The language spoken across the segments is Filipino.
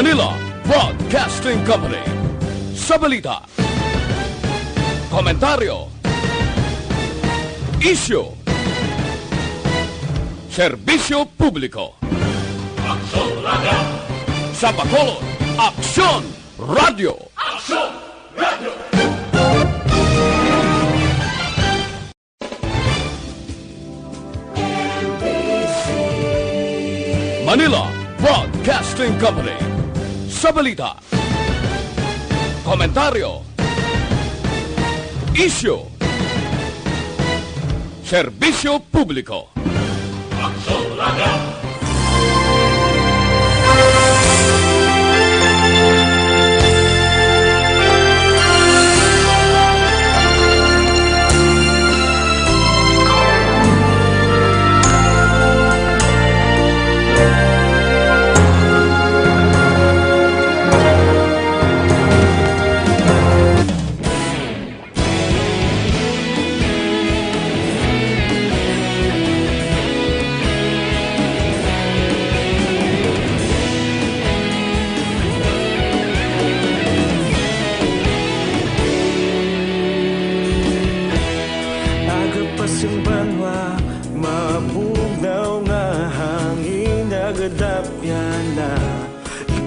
Manila Broadcasting Company. Sa balita, komentaryo, isyu, serbisyo publiko. Aksyon Radio! Sa Bacolod, Aksyon Radio! Aksyon Radio! Manila Broadcasting Company. Sa balita, komentaryo, isyu, serbisyo publiko. Aksyon Radio!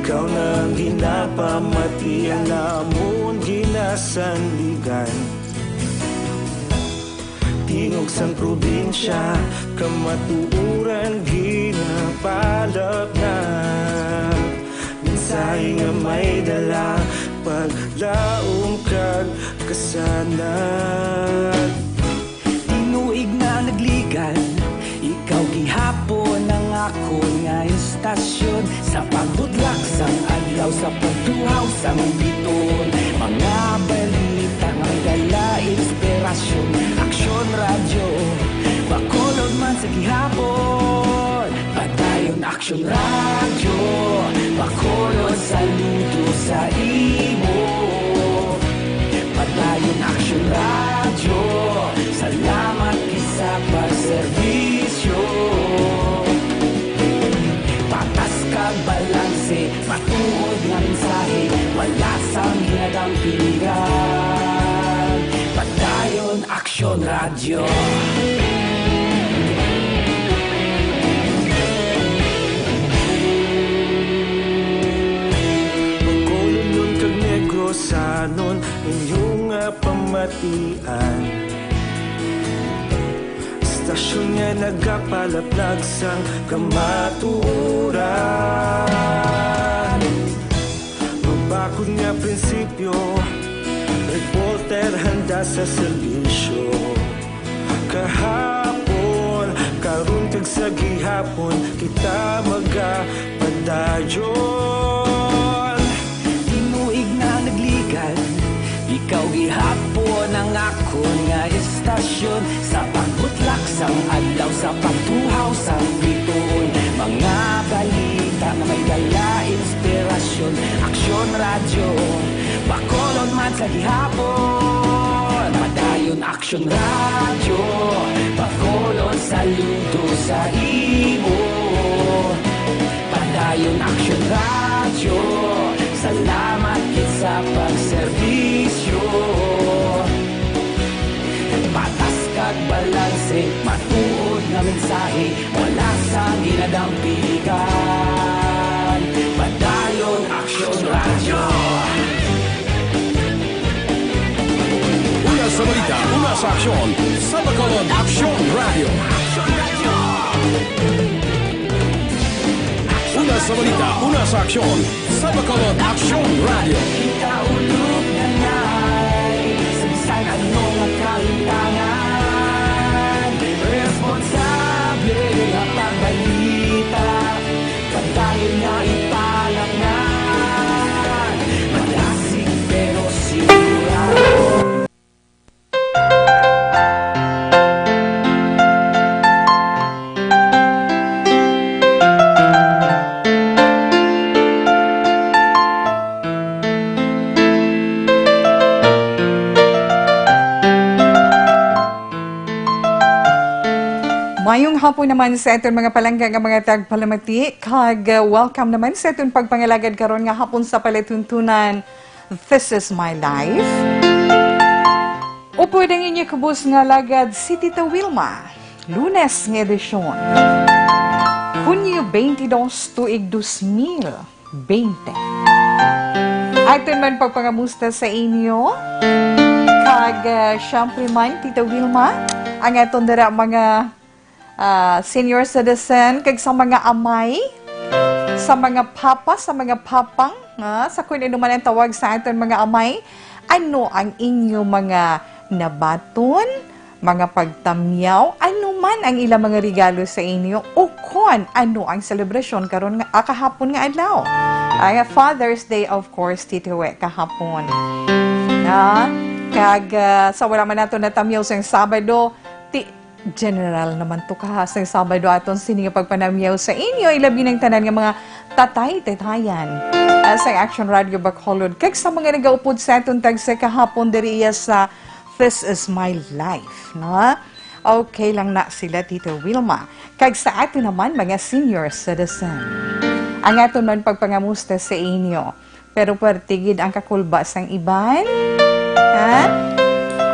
Ikaw nang ginapamatian namon ginasandigan. Tingog sang probinsya kamatuuran ginapalap na. Minsay nga may dala paglaom kag kasanad. Tinuig na nagligan, ikaw gihapon ang ako nga istasyon. Sa pagbutlak sang adlaw, sa pagtuhaw sang biton. Mga balita nga may dala inspirasyon. Aksyon Radio, Bacolod man sa gihapon. Padayon Aksyon Radio, Bacolod saludo sa imo. Padayon Aksyon Radio, salamat sa pagserbisyo. Patas kag balanse, matuod nga mensahe, wala sang ginadampingan. Padayon Aksyon Radio. Bacolod nun kag Negros sanon inyong pamatian. Stasyon nga nagapalaplag sang kamatuuran. Mabakod nga prinsipyo, reporter handa sa serbisyo. Kahapon, karon kag sa gihapon, kita magapadayon. Tinuig na nagligan, ikaw gihapon ang ako nga istasyon. Sa pagbutlak sang adlaw, sa pagtuhaw sang biton. Mga balita na may dala inspirasyon. Aksyon Radio, Bacolod man sa gihapon. Padayon Aksyon Radio, Bacolod saludo sa imo. Padayon Aksyon Radio, salamat sa pagserbisyo. Patas kag balanse, matuod nga mensahe, wala sang ginadampigan. Padayon Aksyon Radio. Una sa balita, una sa aksyon, sa Bacolod Aksyon Radio. Una sa balita, una sa aksyon, sa Bacolod Aksyon Radio. Ikaulog na na'y sabisan ano nga kalintangan. Responsable nga pagbalita, pagdayon nga ipalaknan. Malasig pero sigurado. hapon naman sa itong mga palangga nga mga tagpalamati. Welcome naman sa itong pagpangalagad karon nga hapon sa palatuntunan This is My Life. O pwedeng inyo kubos nga lagad si Tita Wilma. Lunes nga edisyon. Hunyo 22 tuig 2020. Aton man pagpangamusta sa inyo. Siyempre man, Tita Wilma, ang atong dara mga senior citizen, kag sa mga amay, sa mga papa, sa mga papang, sa kung ano man ang tawag sa aton mga amay, ano ang inyo mga nabaton, mga pagtamyaw, ano man ang ilang mga regalo sa inyo, o kung ano ang selebrasyon karon nga kahapon nga adlaw. Ay Father's Day, of course, titiwe kahapon. Sa wala man nato natamyaw sa Sabado, general naman to ka sa Sabado aton sini nga pagpanamyaw sa inyo ilabi ng tanan nga mga tatay-tatayan sa Action Radio Bacolod kag sa mga nagaupod sa aton tag sa kahapon diri sa This is My Life, no? Okay lang na sila Tita Wilma. Kag sa aton naman mga senior citizen. Ang aton man pagpangamusta sa inyo. Pero pertigid ang kakulba sang iban.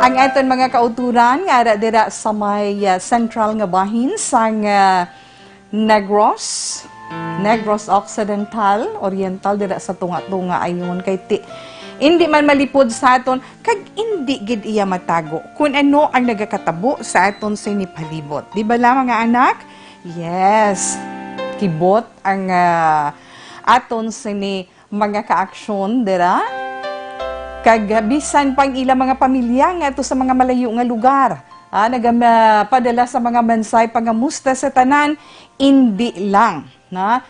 Ang aton mga kauturan nga dira sa may central nga bahin sang Negros Occidental, Oriental dira sa tunga-tunga ayon kay hindi man malipod sa aton kag hindi gid iya matago kung ano ang nagakatabo sa aton sinipalibot. Di ba la mga anak? Yes. Kibot ang aton sini mga kaaksyon dira. Kag bisan pang ilang mga pamilya nga to sa mga malayo nga lugar. Nagapadala sa mga bansay pangamusta sa tanan, hindi lang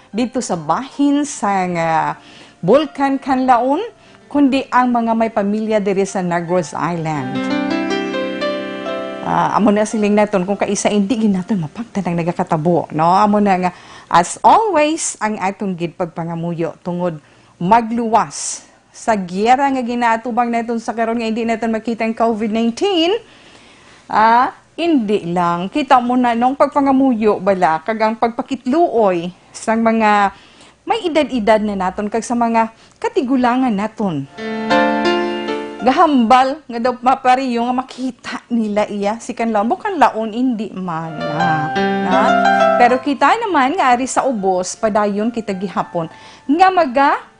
dito sa bahin sa Bulkan Kanlaon, kundi ang mga may pamilya diri sa Negros Island. Amo na siling naton kung kaisa hindi gid naton mapagtanang nagakatabo, no? Amo na nga as always ang atong gid pagpangamuyo tungod magluwas sa giyera nga ginaatubang natin sa karon nga hindi natin makita ang COVID-19, hindi lang. Kita mo na nung pagpangamuyo bala, kag ang pagpakitluoy sa mga may edad-edad na naton kag sa mga katigulangan naton. Gahambal nga daw mapariyo nga makita nila iya si kanlaon bukan laon hindi man Pero kita naman nga ari sa ubos padayon kita gihapon nga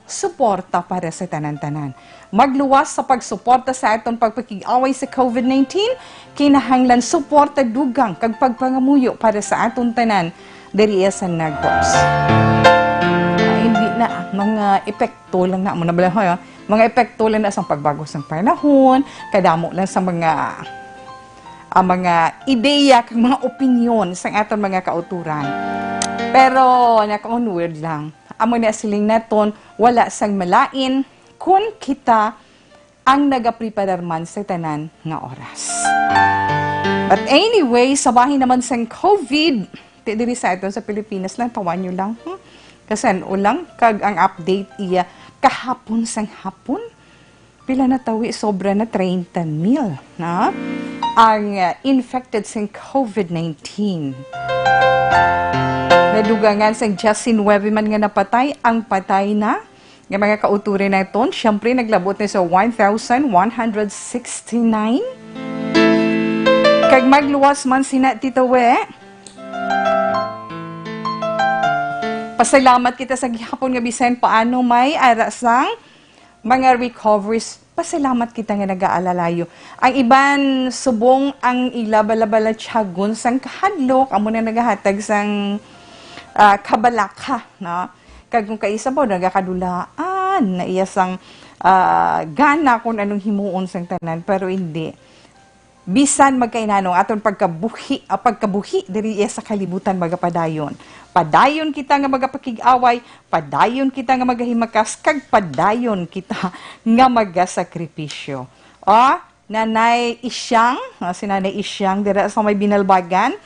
suporta para sa tanan-tanan. Magluwas sa pagsuporta sa atong pagpakig-away sa COVID-19, kinahanglan suporta dugang kag pagpangamuyo para sa atong tanan diri sa Negros. Hindi na mga epekto lang na mo na bala mga epekto lang na sa pagbago sa panahon, kadamo lang sa mga ideya kag mga opinyon sa atong mga kauturan. Pero naka-onward lang. Amo na siling naton wala sang malain kung kita ang nagapreparar man sa tanan nga oras. But anyway, sa bahin naman sang COVID, diri sa ito sa Pilipinas lang, tawan nyo lang. Kasi ulang, kag ang update iya, kahapon sang hapon, pila na tawi, sobra na 30,000 ang infected sang COVID-19. Nadugangan sa Justin Webiman nga napatay, ang patay na ng mga kauturin na ito. Siyempre, naglabot na sa 1,169. Kag magluwas man sina Tita We. Pasalamat kita sa gihapon nga bisan paano may arasang mga recoveries. Pasalamat kita nga nag-aalalayo. Ang iban subong ang ilabalabala tiyagon sang kahadlok. Amo na nagahatag sang kabalaka, no? Kag kung kaisa po nagakadulaan na iyasang gana kung anong himuon sang tanan pero hindi bisan magkainanong aton pagkabuhi diri sa kalibutan magapadayon. Padayon kita nga magapakig-away, padayon kita nga magahimakas kag padayon kita nga magasakripisyo. Nanay Isyang, si Nanay Isyang dira sa may Binalbagan,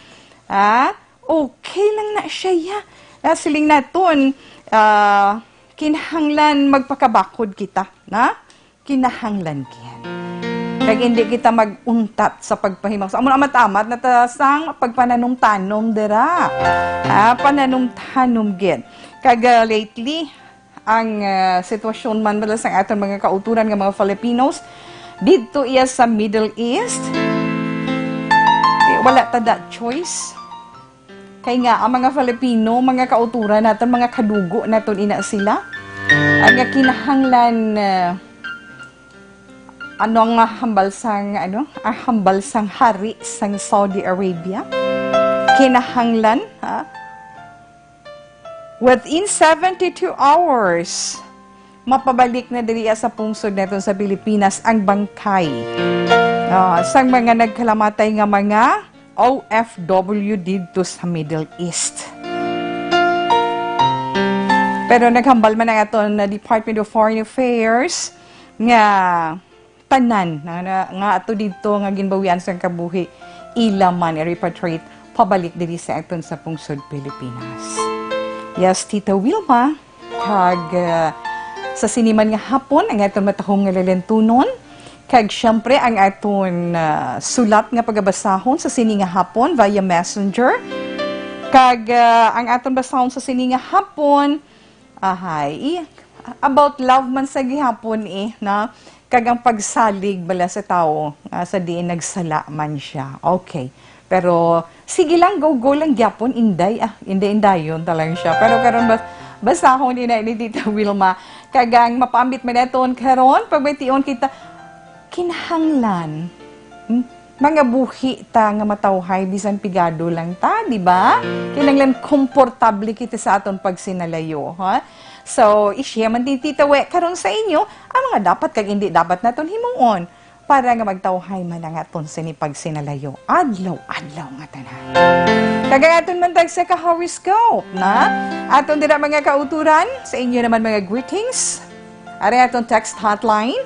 okay lang na siya. Siling naton, kinahanglan magpakabakod kita. Kinahanglan kiyan. Kag hindi kita maguntat sa pagpahimaw. Sa amo na matamat na tasang pagpananong-tanom dira. Pananong-tanom gid. Kag lately ang sitwasyon man bala sa aton mga kauturan nga mga Filipinos dito iya sa Middle East. Wala ta that choice. Kay nga ang mga Filipino, mga kauturan naton, mga kadugo naton ina sila. Ang kinahanglan ang hambalsang hari sang Saudi Arabia. Kinahanglan within 72 hours mapabalik na diri sa pungsod naton sa Pilipinas ang bangkay sang mga nagkalamatay nga mga OFW dito sa Middle East. Pero naghambal man ang aton na Department of Foreign Affairs nga tanan nga ato dito nga ginbawian sa kabuhi ila man i-repatriate pabalik diri sa aton sa pungsod Pilipinas. Yes, Tita Wilma, kag sa siniman nga hapon ang aton matahong nga lalentunon. Kag syempre ang aton sulat nga pagabasahon sa sini nga hapon via messenger. Kag ang aton basahon sa sini nga hapon about love man sa gihapon na kag ang pagsalig bala sa tao sa diin nagsala man siya. Okay. Pero sige lang go lang gyapon inday indayon talang siya. Pero karon basahon ni Tita Wilma kag ang mapambit man naton karon pagbaytion kita kinahanglan mga buhi ta nga matawhay bisan pigado lang ta, di ba? Kinahanglan komportable kita sa aton pagsinalayo, ha? So, isya man din Tita We karon sa inyo ang mga dapat kag hindi dapat naton himuon para nga magtawhay man ang aton sini pagsinalayo. Adlaw nga tanan. Kag aton man tag sa horoscope, na? Aton dira mga kauturan, sa inyo naman mga greetings. Ari aton text hotline.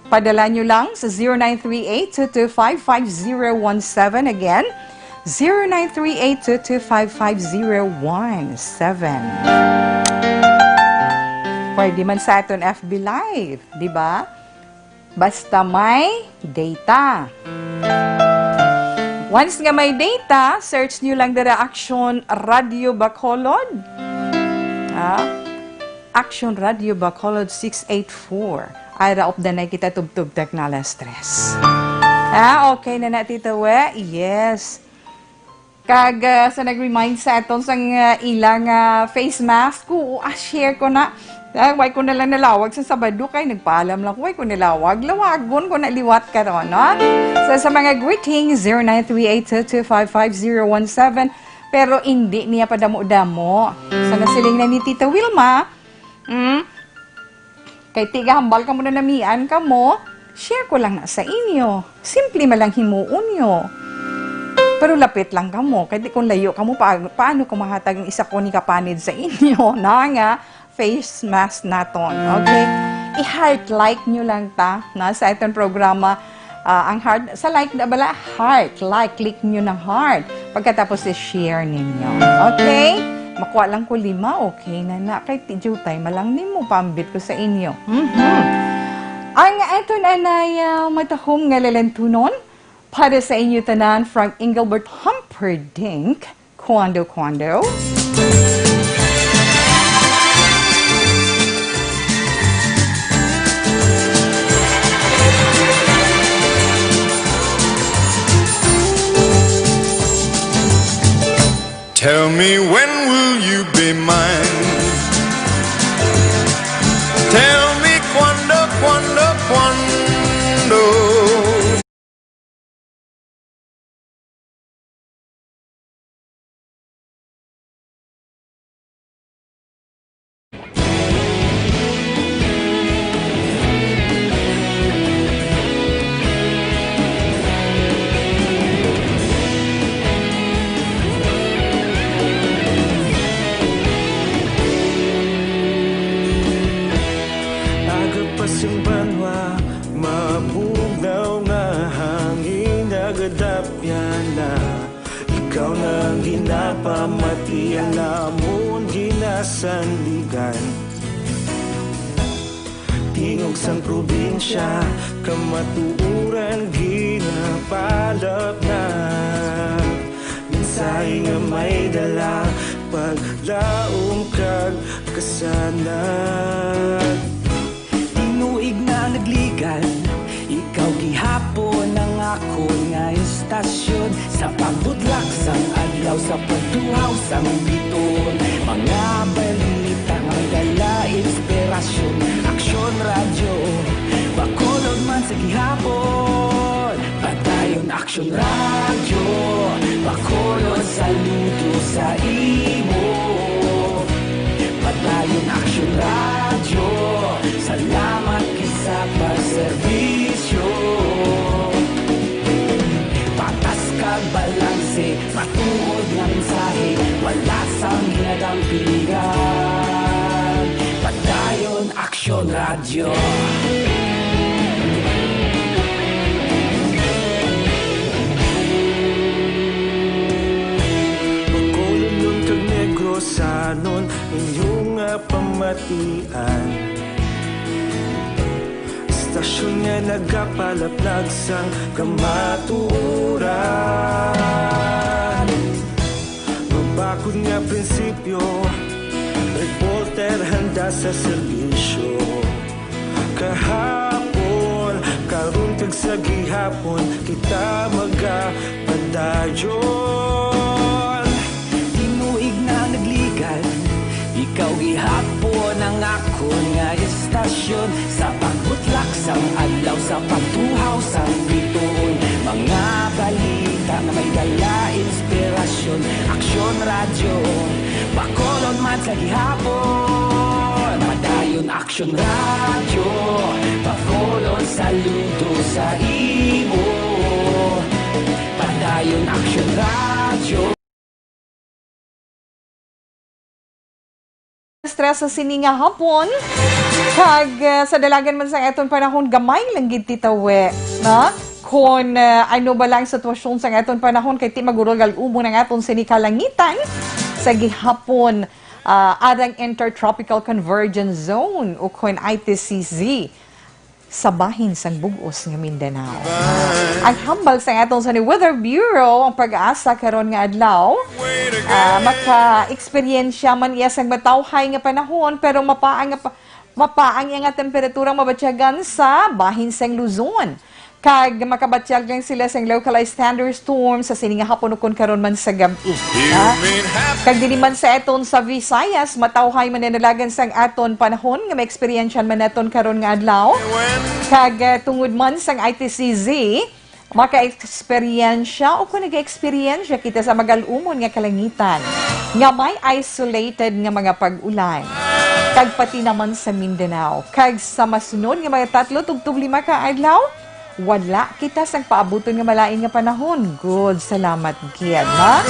Padala nyo lang sa 0938-225-5017. Again, 0938-225-5017. Pwede man sa aton FB Live, di ba? Basta may data. Once nga may data, search nyo lang dara Action Radio Bacolod. Action Radio Bacolod 684. Ara of the night kita tubtub-tak na stress. Okay na Tita We? Yes. Kag sa nag-remind sa aton sang ilang face mask ko, share ko na. Why ko na lang nalawag sa Sabado kay nagpaalam lang ko, why ko nalawag. Lawagon ko na liwat karon, no? So sa mga greetings, 0938-225-5017. Pero hindi niya padamo-damo. Sa nasiling na ni Tita Wilma, kay tiga hambal ka mo na namian ka mo, share ko lang na sa inyo. Simple malang himuon nyo. Pero lapit lang ka mo. Kaya kung layo ka mo, paano ko mahatag yung isa ko ni kapanid sa inyo na nga face mask naton. Okay? I-heart like nyo lang ta na sa itong programa. Ang heart, sa like na bala, heart. Like, click nyo ng heart. Pagkatapos i-share ninyo. Okay? Makuha lang ko 5, okay na. Kay Tijutay, malang nimo pambit ko sa inyo. Ang ito na matahong nga lalentunon para sa inyo tanan from Engelbert Humperdinck, Kwando. Tell me when will you be mine? Tell me cuando. Agapasang banwa, mabugaw na hangin, agadapyan na. Ikaw nang ginapamatian namon ginasandigan. tingog sang probinsya, kamatuuran ginapalap na. Minsay nga may dala, paglaom kag kasanag. Tinuig na nagligan, ikaw gihapon ang ako nga istasyon. Sa pagbudlak sang adlaw, sa pagtuhaw sang biton, mga balita nga dala inspirasyon. Aksyon radyo, bakulod man sa gihapon. Padayon aksyon radyo, bakulod saludo sa imo. Padayon aksyon radyo, salamat kisa pagserbisyo. Patas kag balanse, matuod nga mensahe, wala sang ginadampigan. Padayon aksyon radyo. Bakulod nun kag Negrosanon, inyong nga pamatian. Istasyon nga nagapalaplag sang kamatuuran. Mabakod nga prinsipyo, reporter handa sa serbisyo. Kahapon, karon kag sa gihapon, kita magapadayon. Tinuig na nagligan, ikaw gihapon ang ako nga istasyon. Sa pagbutlak sang adlaw, sa pagtuhaw sang bituon, mga balita na may dala inspirasyon. Aksyon radyo, bakolon man sa gihapon. Padayon aksyon radyo, bakolon saludo sa imo. Padayon aksyon radyo. Stress sa sini nga hapon, kag sa dalagan man sa eton panahon, gamay lang gid titawe, na? Kung ano ba lang sitwasyon sa eton panahon, kay ti magurol umo ng aton sini kalangitan, sa gihapon, arang Intertropical Convergence Zone, o kung ITCZ, sa bahin sang bugos nga Mindanao. Ang hambal sa atong sa ni Weather Bureau, ang pag-asa karon nga adlaw, maka-eksperyensya man iya sang matawhay nga panahon, pero mapaang iya nga temperatura mabatyagan sa bahin sang Luzon. Kag makabatyag lang sila sa localized thunderstorm sa sininga hapon ukon karon man sa gabi. Kag dili man sa eton sa Visayas, matawhay man nalagan sang aton panahon nga ma-eksperyensyan man naton karon nga adlaw. Kag tungod man sang ITCZ, maka-eksperyensya o kung nag-eksperyensya kita sa magalumon nga kalangitan nga may isolated nga mga pag-ulan. Kag pati naman sa Mindanao. Kag sa masunod nga mga 3 tugtog 5 ka adlaw, wala kita sang paabuton nga malain nga panahon. Good, salamat gid, ha?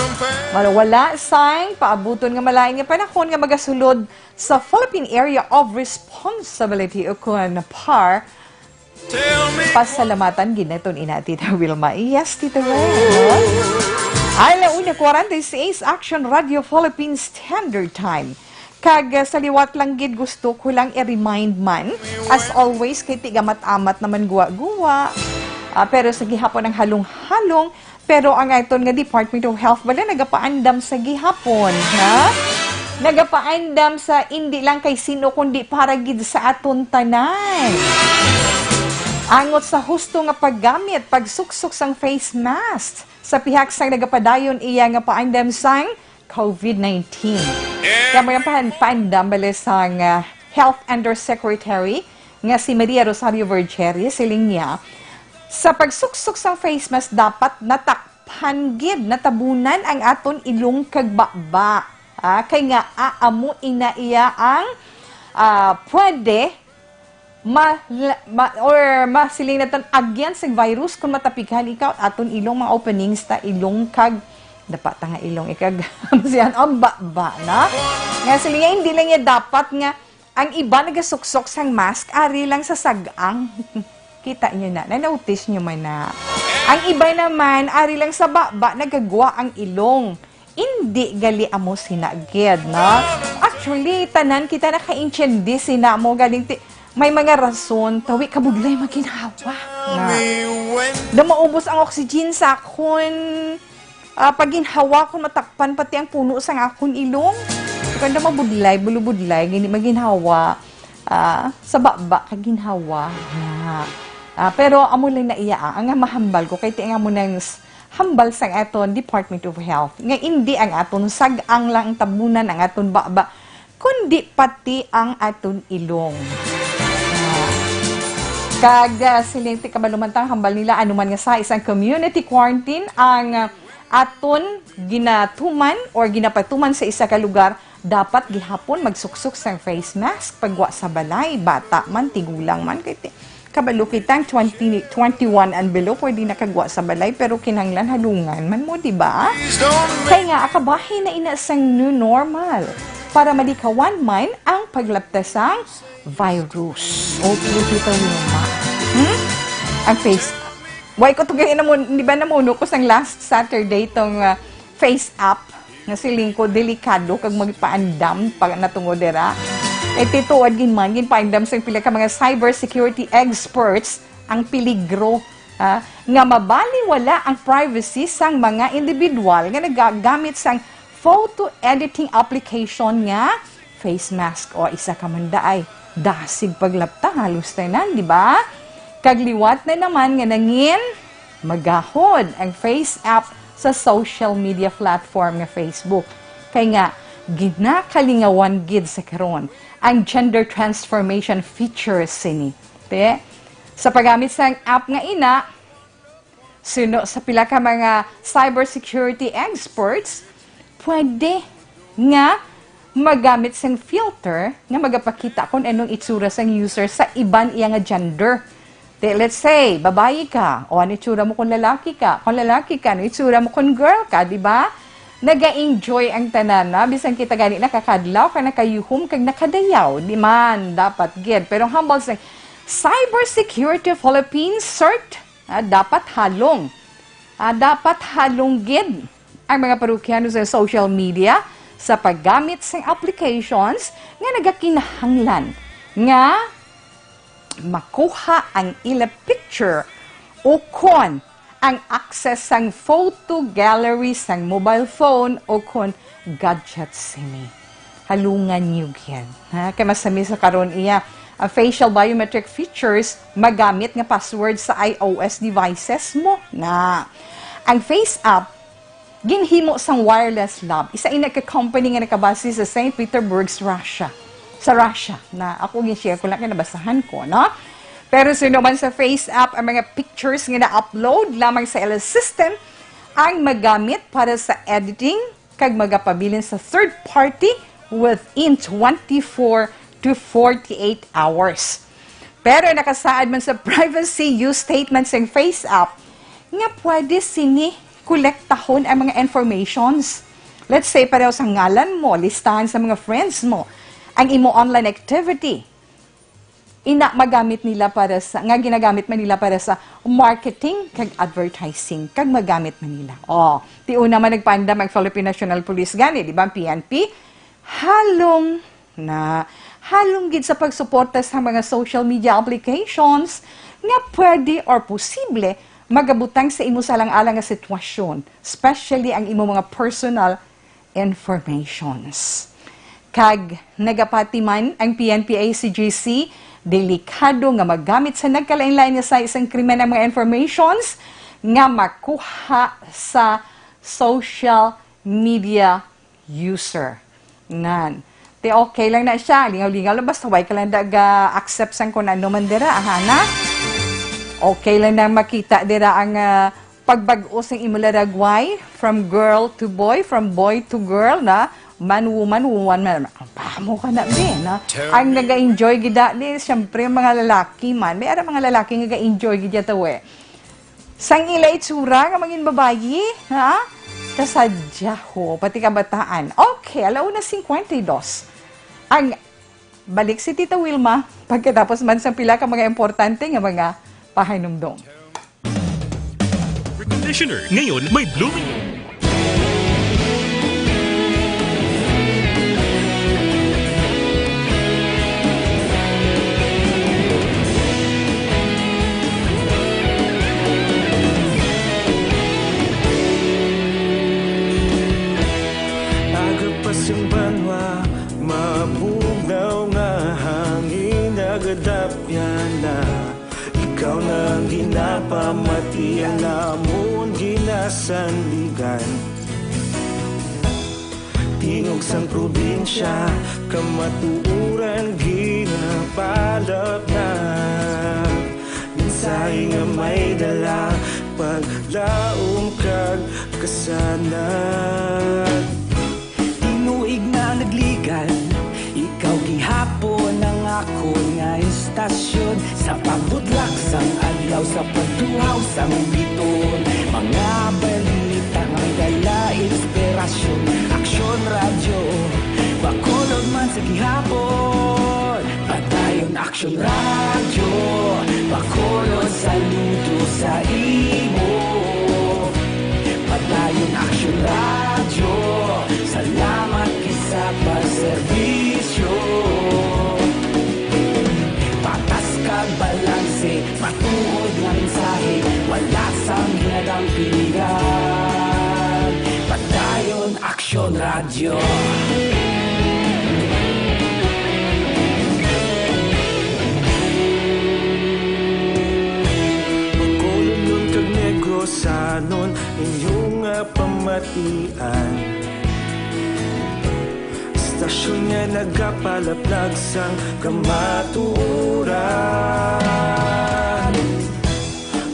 Wala sang paabuton nga malain nga panahon nga magasulod sa Philippine Area of Responsibility o kun PAR. Pasalamatan ginaton inati ta Wilma. Yes, Tita Ray. Ay, launa 46 Action Radio Philippines Standard Time. Kag sa liwat lang gid gusto ko lang i-remind man, as always, kay tigamat-amat naman guwa-guwa. Pero sa gihapon ang halong-halong, pero ang iton nga Department of Health bala nagapaandam sa gihapon, ha? Nagapaandam sa hindi lang kay sino kundi para gid sa aton tanan. Angot sa husto nga paggamit, pagsuksok sang face mask sa pihak sang nagapadayon iya nga paandam sang COVID-19. Kaya mga paandam bala sang Health Undersecretary nga si Maria Rosario Vergeri, siling niya, sa pagsuksok sang face mask dapat natakpan gid, natabunan ang aton ilong kagbaba. Kay nga aamo ina iya ang pwede masiling natin agyan sa virus kung matapikan ikaw aton ilong mga openings ta ilong kag dapat nga ilong ikag siyan ang ba na nga sila hindi lang niya dapat nga ang iba nagasuksok sang mask ari lang sa sagang kita niyo na notice niyo man na ang iba naman ari lang sa baba nagagwa ang ilong hindi gali amo sinagid na actually tanan kita naka-intindi sina mo galing may mga rason, tawi kabudlay maginhawa. Na maubos ang oxygen sa akon, paginhawa ko matakpan pati ang puno sa akon ilong. Kanda mabudlay, bulubudlay, gini maginhawa, sa baba kaginhawa. Pero amo lang na iya, ang mahambal ko, kay tiang mo nang hambal sang aton Department of Health. Nga hindi ang aton sag-ang lang tabunan ang aton baba, kundi pati ang aton ilong. Silinti kabalumantang hambal nila anuman nga sa isang community quarantine ang aton ginatuman or ginapatuman sa isa ka lugar, dapat gihapon magsuksok sa face mask pagwa sa balay, bata man, tigulang man, kay kabalo kitang 21 and below pwede nakagwa sa balay, pero kinahanglan halungan man mo, di ba? Kaya nga akabahin na ina sang new normal para malikawan man ang paglaptasang virus. O kita mo ang face. Why ko ito ganyan naman, di ba namuno ko sang last Saturday itong face up nga siling ko delikado kag magpaandam pag natungodera. Tituod ginman, ginpaandam sa pila ka mga cybersecurity experts ang peligro nga mabaliwala ang privacy sang mga individual nga nagagamit sang photo editing application nga face mask o isa ka man daay dasig paglapta halos tanan, di ba? Kagliwat na naman nga nangin magahod ang face app sa social media platform nga Facebook. Kaya nga ginakalingawan gid sa karon ang gender transformation features sini. Sa paggamit sa app nga ina, suno sa pila ka mga cybersecurity experts, pwede nga magamit sang filter nga magapakita kung anong itsura sang user sa iban iya nga gender. Let's say, babae ka, o ano itsura mo kung lalaki ka? Kung lalaki ka, ano itsura mo kung girl ka, di ba? Naga-enjoy ang tanan na, bisan kita gani nakakadlaw, ka nakayuhom, kag nakadayaw, di man, dapat gid. Pero humble sa Cybersecurity Philippines CERT, dapat halong. Dapat halong gid ang mga parukyano sa social media sa paggamit sa applications nga nagakinahanglan nga makuha ang ila picture o kon ang access sang photo gallery sang mobile phone o kon gadgets sini. Halungan niyo yan. Kaya masami sa karon iya ang facial biometric features magamit nga password sa iOS devices mo na. Ang face app ginhimo sang Wireless Lab. Isa ina ka company nga nakabase sa St. Petersburg, Russia. Sa Russia, na ako gin-share ko lang, nabasahan ko, no? Pero sino man sa face app, ang mga pictures nga na-upload lamang sa LS system, ang magamit para sa editing, kag magapabilin sa third party within 24 to 48 hours. Pero nakasaad man sa privacy use statement sa face app, nga pwede sini-kolektahon ang mga informations. Let's say, pareho sa ngalan mo, listahan sa mga friends mo, ang imo online activity, magamit nila para sa, nga ginagamit man nila para sa marketing kag advertising, kag magamit man nila. Ti una man nagpandam ang Philippine National Police gani, di ba, PNP, halong gid sa pagsuporta sa mga social media applications nga pwede or posible magabutang sa imo salang-alang nga sitwasyon, especially ang imo mga personal informations. Kag nagapati man ang PNP-ACGC, delikado nga magamit sa nagkalain-lain nga sa isang krimen ang mga informations nga makuha sa social media user. Nan. Te okay lang na siya, lingaw-lingaw lang, basta way ka lang accept sang kung ano man dira, ahana. Okay lang na makita dira ang pagbago sa imularagway from girl to boy, from boy to girl, na man, woman, man. Pamo ka na din, ha? Ang naga-enjoy gida, di, siyempre, mga lalaki man. May ara mga lalaki nga naga-enjoy gida to, Sang ila itsura nga mangin babayi, ha? Kasadya ho, pati kabataan. Okay, 1:52. Ang balik si Tita Wilma, pagkatapos man sa pila ka mga importante nga mga pahinumdom. Conditioner, ngayon may blooming. ikaw nang ginapamatian namon ginasandigan. Tingog sang probinsya, kamatuuran ginapalap na. Minsay nga may dala, paglaom kag kasanag. Tinuig na nagligan, ikaw gihapon ang ako nga istasyon. Sa pagbutlak sang adlaw, sa pagduhaw sang biton. Mga balita nga may dala inspirasyon. Aksyon radyo, bakulog man sa gihapon. Padayon aksyon radyo, bakulog saludo sa imo. Padayon aksyon radyo, salamat kisa pagserbisyo. Patas kag balanse, matuod nga mensahe, wala sang ginadang pilihan. Padayon aksyon radyo. Bakulong nun kag Negrosanon, inyong pamatian. Stasyon nga nagapalaplag sang kamatuuran.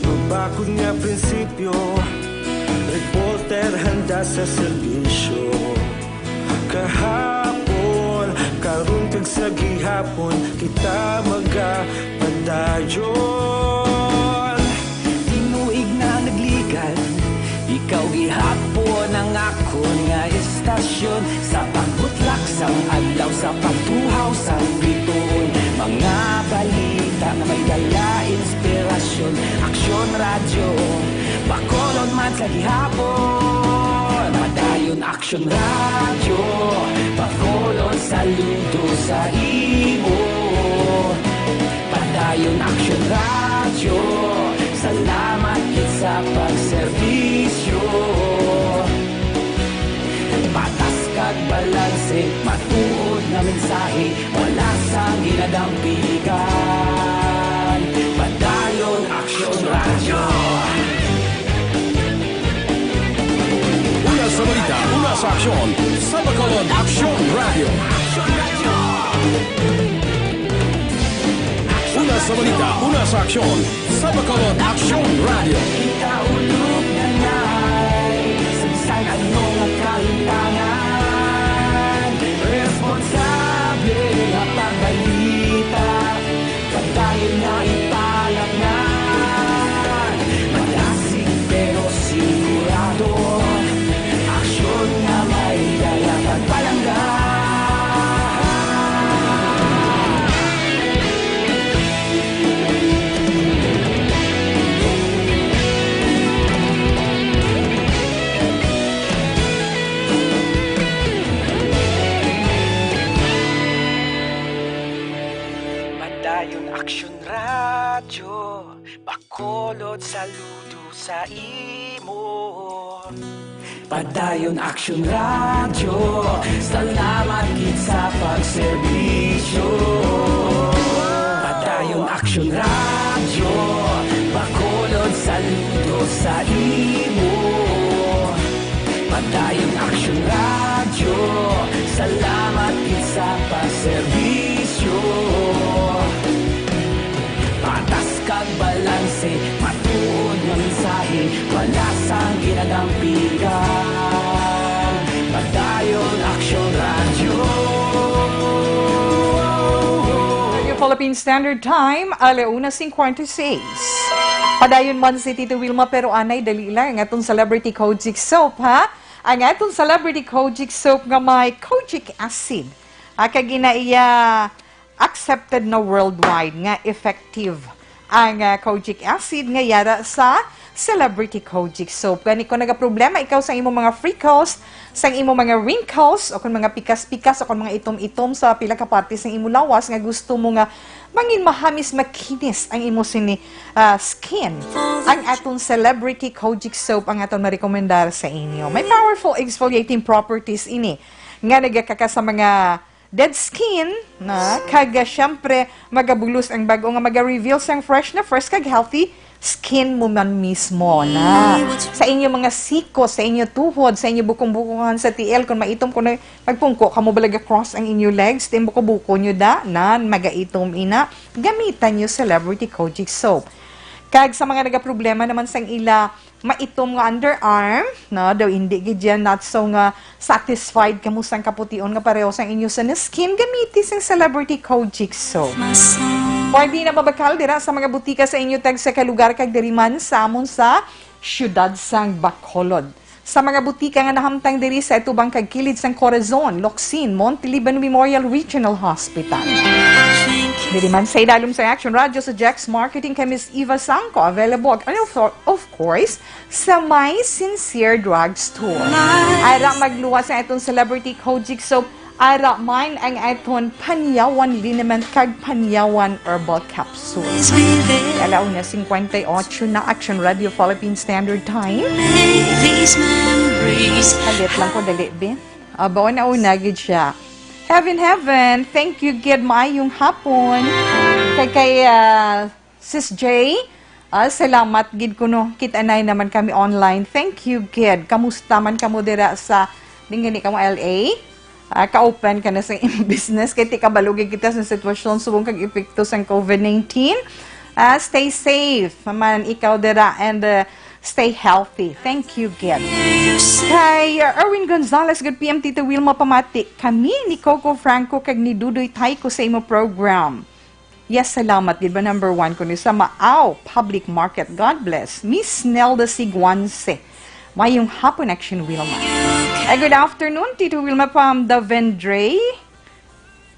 Mabakod nga prinsipyo, reporter handa sa serbisyo. Kahapon, karon kag sa gihapon, kita magapadayon. Tinuig na nagligan, ikaw gihapon ang ako nga istasyon. Sa pagbutlak sang adlaw, sa pagtuhaw sang biton. Mga balita na may dala inspirasyon. Aksyon radyo, bakolon man sa gihapon. Padayon aksyon radyo, bakolon saludo sa imo. Padayon aksyon radyo, salamat sa pagserbisyo. Patas kag balanse, matuod na mensahe, wala sang ginadampigan. Padayon aksyon radyo. Una sa balita, una sa aksyon, sa Bacolod Aksyon Radio. Una sa balita, una sa aksyon, sa Bacolod Aksyon Radio. Ikaulog na na'y sabisan anong nagkalintangan. Responsable na pagbalita, pagdayon na ipalap na. Malasig pero sigurado, aksyon na may dala pagpalanggan. Padayon aksyon radyo, bakolod saludo sa imo. Padayon aksyon radyo, salamat gid sa pagserbisyo. Padayon aksyon radyo, bakolod saludo sa imo. Padayon aksyon radyo, salamat gid sa pagserbisyo. Patas kag balanse, matuod nga mensahe, wala sang ginadampigan. Padayon aksyon radyo. Radio Philippine Standard Time, 1:56. Padayon man si Tito Wilma pero anay dali lang ang atong celebrity Kojic soap ha. Ang atong celebrity Kojic soap nga may kojic acid. Kag ginaiya accepted na worldwide nga effective ang kojic acid nga yara sa celebrity kojic soap. Gani kung nagaproblema ikaw sa imong mga freckles, sa imong mga wrinkles, o kung mga pikas-pikas, o kung mga itom-itom sa pila ka partes ng imong lawas nga gusto mo nga mangin mahamis makinis ang imo sini skin. Ang atong celebrity kojic soap ang atong marekomendar sa inyo. May powerful exfoliating properties ini nga nagakaka sa mga dead skin, na kag syempre magabulos ang bago nga maga-reveal sang fresh na first kag healthy skin mo man mismo na sa inyo mga siko, sa inyo tuhod, sa inyo bukong-bukungan sa TL kung maitom ko na pagpungko kamo balaga cross ang inyo legs, tim buko-buko nyo da na magaitom ina, gamitan nyo Celebrity Kojic soap. Kag sa mga nagaproblema naman sang ila maitom nga underarm, no, daw hindi gidyan not so nga satisfied kamo sang kapution nga pareho sang inyo sa skin, gamiti sang Celebrity Kojic soap. Pwede na mabakal dira sa mga butika sa inyo tag sa kalugar kag diriman sa amon sa siyudad sang Bacolod. Sa mga butika nga nahamtang diri sa itubang kag kilid sang Corazon, Locsin, Montiliban Memorial Regional Hospital. Diriman sa idalom sa Action Radio sa Jax Marketing kay Miss Eva Sangco, available and of course sa My Sincere Drugstore. Ara magluwa sa itong Celebrity Kojic soap. Ara mine ang aton Panyawan Liniment kag Panyawan Herbal Capsule. Alaw na 58 na Action Radio Philippine Standard Time. Halit lang ko dali, be. Abaw na unagid siya. Heaven, thank you, Gid, maayong hapon. Kay Sis J, salamat, Gid, kuno. Kita-nay naman kami online. Thank you, Gid. Kamusta man kamo dira sa, dingin kamo LA? Ka-open ka na sa business kaya ti kabalugin kita sa sitwasyon subong kag epekto sa COVID-19. Stay safe man ikaw dira and stay healthy. Thank you, Gid. Kay Erwin Gonzalez, good PM, Tita Wilma Pamati. Kami ni Coco Franco kag ni Dudoy Taiko sa imo program. Yes, salamat, Gid ba number 1 kuno sa Maaw Public Market. God bless. Miss Nelda Siguanse. Mayong hapon, Action Wilma. Good afternoon, Tito Wilma from the Vendre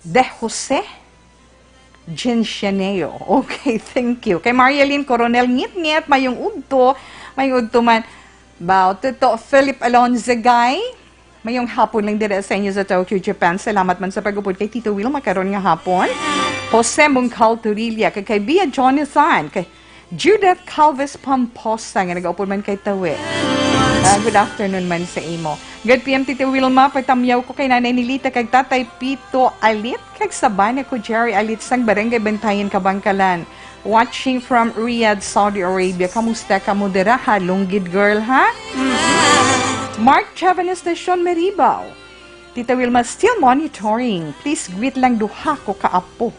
de Jose Gensianeo. Okay, thank you. Kay Marialine Coronel, ngit-ngit, mayong udto man. About to Philip Alonzo Guy, mayong hapon lang dira sa inyo sa Tokyo, Japan. Salamat man sa pag-upod kay Tito Wilma karon nga hapon. Jose Mungcal Turilla, kay Bia Jonathan, kay Judith Calves Pamposa, nga nag-upod man kay Tawe. Good afternoon man sa imo. Good PM, Tito Wilma, patamyaw ko kay Nanay Nilita kag Tatay Pito Alit kag sabana ko Jerry Alit sang Barangay Bantayan, Kabangkalan. Watching from Riyadh, Saudi Arabia. Kamusta ka mo dira ha? Lunggid girl ha? Mark Chavan Station, Meribao. Tita Wilma, still monitoring. Please greet lang duha ko kaapo.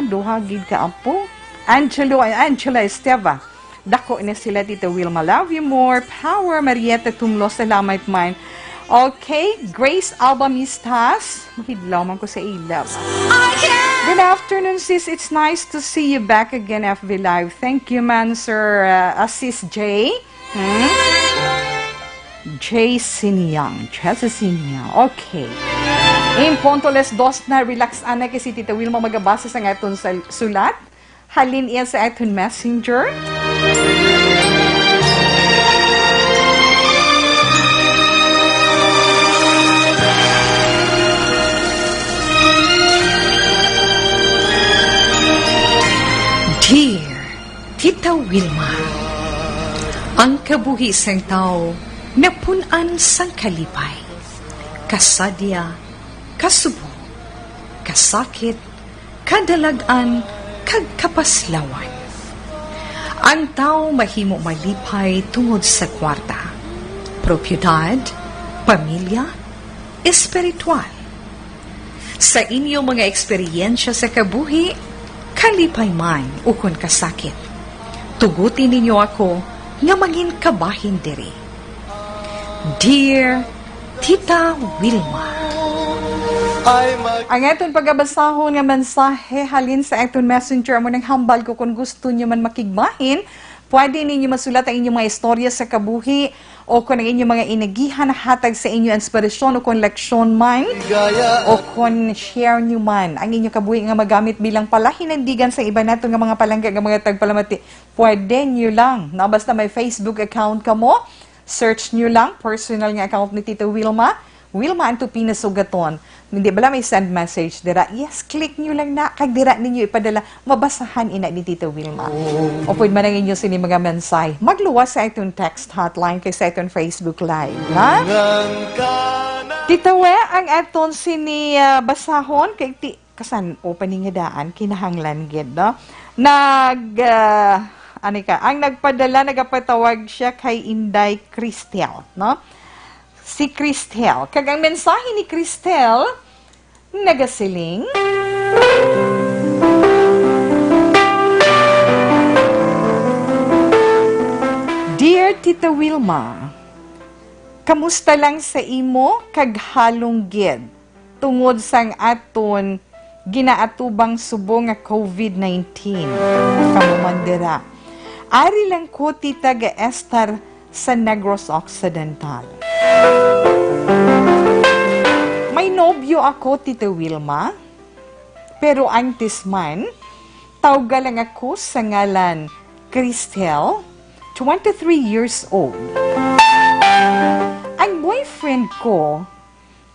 Duha gid kaapo. Angela Esteva. Dako na sila, Tita Wilma. Love you more. Power, Marietta Tumlo. Salamat man. Okay, Grace Alba Mistas. Mahidlaw man ko sa ilap. Good afternoon, sis. It's nice to see you back again, FV Live. Thank you, man, sir. Sis J. J. Siniang. Chesa Siniang. Okay. In Pontoles Dos na relax ana kasi Tita Wilma magabasa sa ngayon sa sulat. Halin iya sa aton messenger. Dear Tita Wilma, ang kabuhi sang tao napunan sang kalipay, kasadya, kasubo, kasakit, kadalagan, kag kapaslawan. Ang tao mahimo malipay tungod sa kwarta, propiedad, pamilya, espiritual. Sa inyo mga eksperyensya sa kabuhi, kalipay man ukon kasakit. Tugutin ninyo ako nga maging kabahin diri. Dear Tita Wilma, ang eton pagabasahon nga mensahe halin sa eton messenger mo ng hambal ko kung gusto nyo man makigbahin, pwede ninyo masulat ang inyong mga istorya sa kabuhi o kung ang inyong mga inagihan na hatag sa inyo inspirasyon o kung leksyon man o kung share nyo man ang inyong kabuhi nga magamit bilang palahinandigan sa iba nato nga mga palangga nga mga tagpalamati. Pwede nyo lang. Na basta may Facebook account ka mo, search nyo lang, personal nga account ni Tita Wilma, Wilma Antupina Sugaton. Hindi bala may send message dira. Yes, click nyo lang na. Kag dira ninyo ipadala. Mabasahan ina ni Tita Wilma. O pwede man ang inyo sini mga mensay. Magluwas sa itong text hotline kay sa itong Facebook Live. Ha? Titawe ang aton sini basahon kay ti kasan opening nga daan kinahanglan gid no. Ang nagpadala nagapatawag siya kay Inday Cristel no. Si Cristel kag ang mensahe ni Cristel nagasiling Dear Tita Wilma, kamusta lang sa imo kag halong gid tungod sang aton ginaatubang subong nga COVID-19. Kamumandira. Ari lang ko tita ga Esther sa Negros Occidental. May nobyo ako, Tita Wilma, pero antes man, tawga lang ako sa ngalan Cristel, 23 years old. Ang boyfriend ko,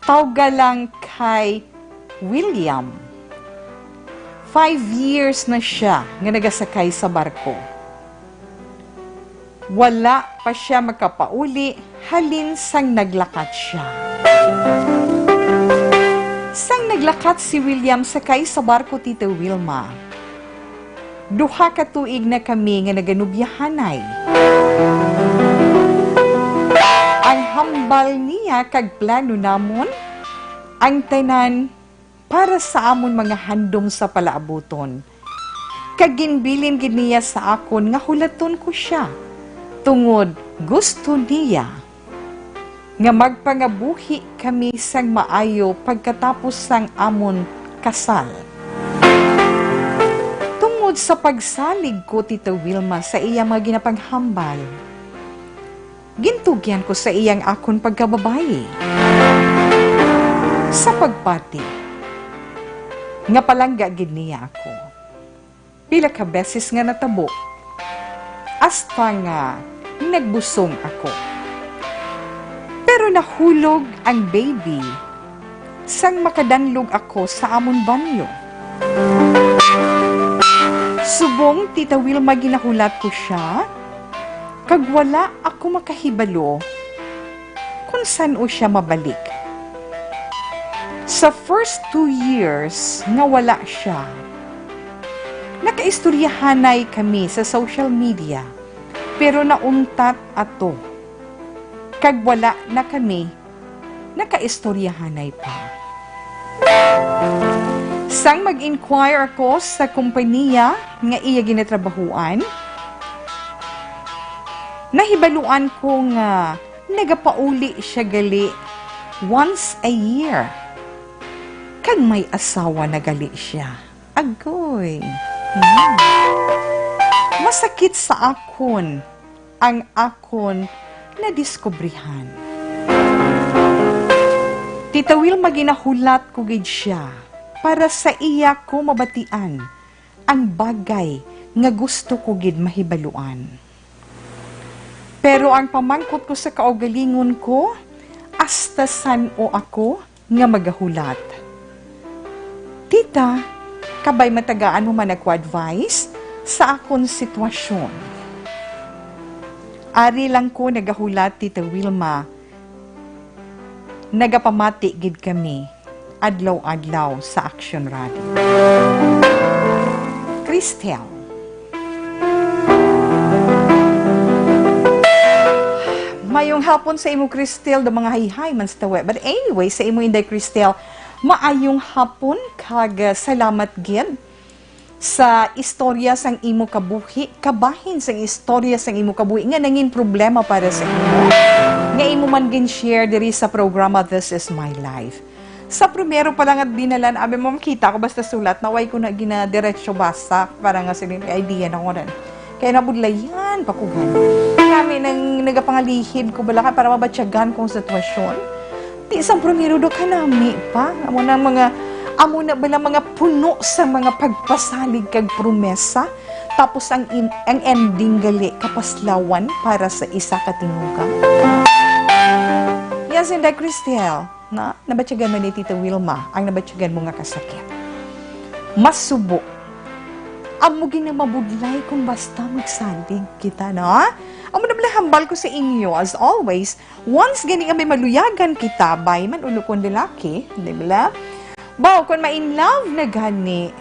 tawga lang kay William. 5 years na siya nga nagasakay sa barko. Wala pa siya makapauli, halin sang naglakat siya. Sang naglakat si William sakay sa barko, Tita Wilma. Duha ka tuig na kami nga naganubyahanay. Ang hambal niya kag plano namon, ang tanan para sa amon mga handom sa palaabuton. Kag ginbilin gid niya sa akon nga hulaton ko siya. Tungod gusto niya nga magpangabuhi kami sang maayo pagkatapos sang amon kasal. Tungod sa pagsalig ko, Tita Wilma, sa iyang mga ginapanghambal, gintugyan ko sa iyang akon pagkababayi. Sa pagpati, nga palangga gid niya ako. Pila ka beses nga natabo, hasta nga nagbusong ako. Pero nahulog ang baby sang makadanlog ako sa amon banyo. Subong, Tita Wilma, ginahulat ko siya, kag wala ako makahibalo kung saan o siya mabalik. Sa first 2 years nga wala siya, nakaistoryahanay kami sa social media, pero nauntat ato. Kag wala na kami, nakaistoryahanay pa. Sang mag-inquire ako sa kumpanya nga iya ginatrabahuan, nahibaluan ko nga nagapauli siya gali once a year. Kag may asawa na gali siya. Agoy. Masakit sa akon ang akon na diskubrihan. Tita Wilma, ginahulat ko gid siya para sa iya ko mabatian ang bagay nga gusto ko gid mahibaluan. Pero ang pamangkot ko sa kaugalingon ko, hasta san o ako nga magahulat. Tita, kabay matagaan mo man nagko-advise sa akon sitwasyon. Ari lang ko nagahulat, Tita Wilma. Nagapamati gid kami adlaw-adlaw sa Action Radio. Cristel. Mayong hapon sa imo, Cristel, do mga hayhay man sa tawe. But anyway, sa imo, Inday Cristel, maayong hapon kag salamat gid sa istorya sang imo kabuhi, kabahin sang istorya sang imo kabuhi nga nangin problema para sa imo. Nga imo man gin share diri sa programa This Is My Life. Sa primero pa lang at binalan, abi mo makita ko basta sulat, naway ko na ginadiretso basa para nga sila idea na ko rin. Kaya nabudlayan pa ko gano'n. Kami nang nagapangalihid ko balaka para mabatyagan kong sitwasyon. Di isang primero do ka nami pa. Amo na bala mga puno sa mga pagpasalig kag promesa. Tapos ang ending gali kapaslawan para sa isa ka tinugang. Yan si Inday Cristel, na nabatyagan mo ni Tita Wilma ang nabatyagan mo nga kasakit. Masubo. Amo ginamabudlay kung basta magsalig kita, no? Amo na bala hambal ko sa inyo, as always, once gani kami maluyagan kita, bay man ulo kong lalaki, di ba? Baw, kung ma-in love na gani,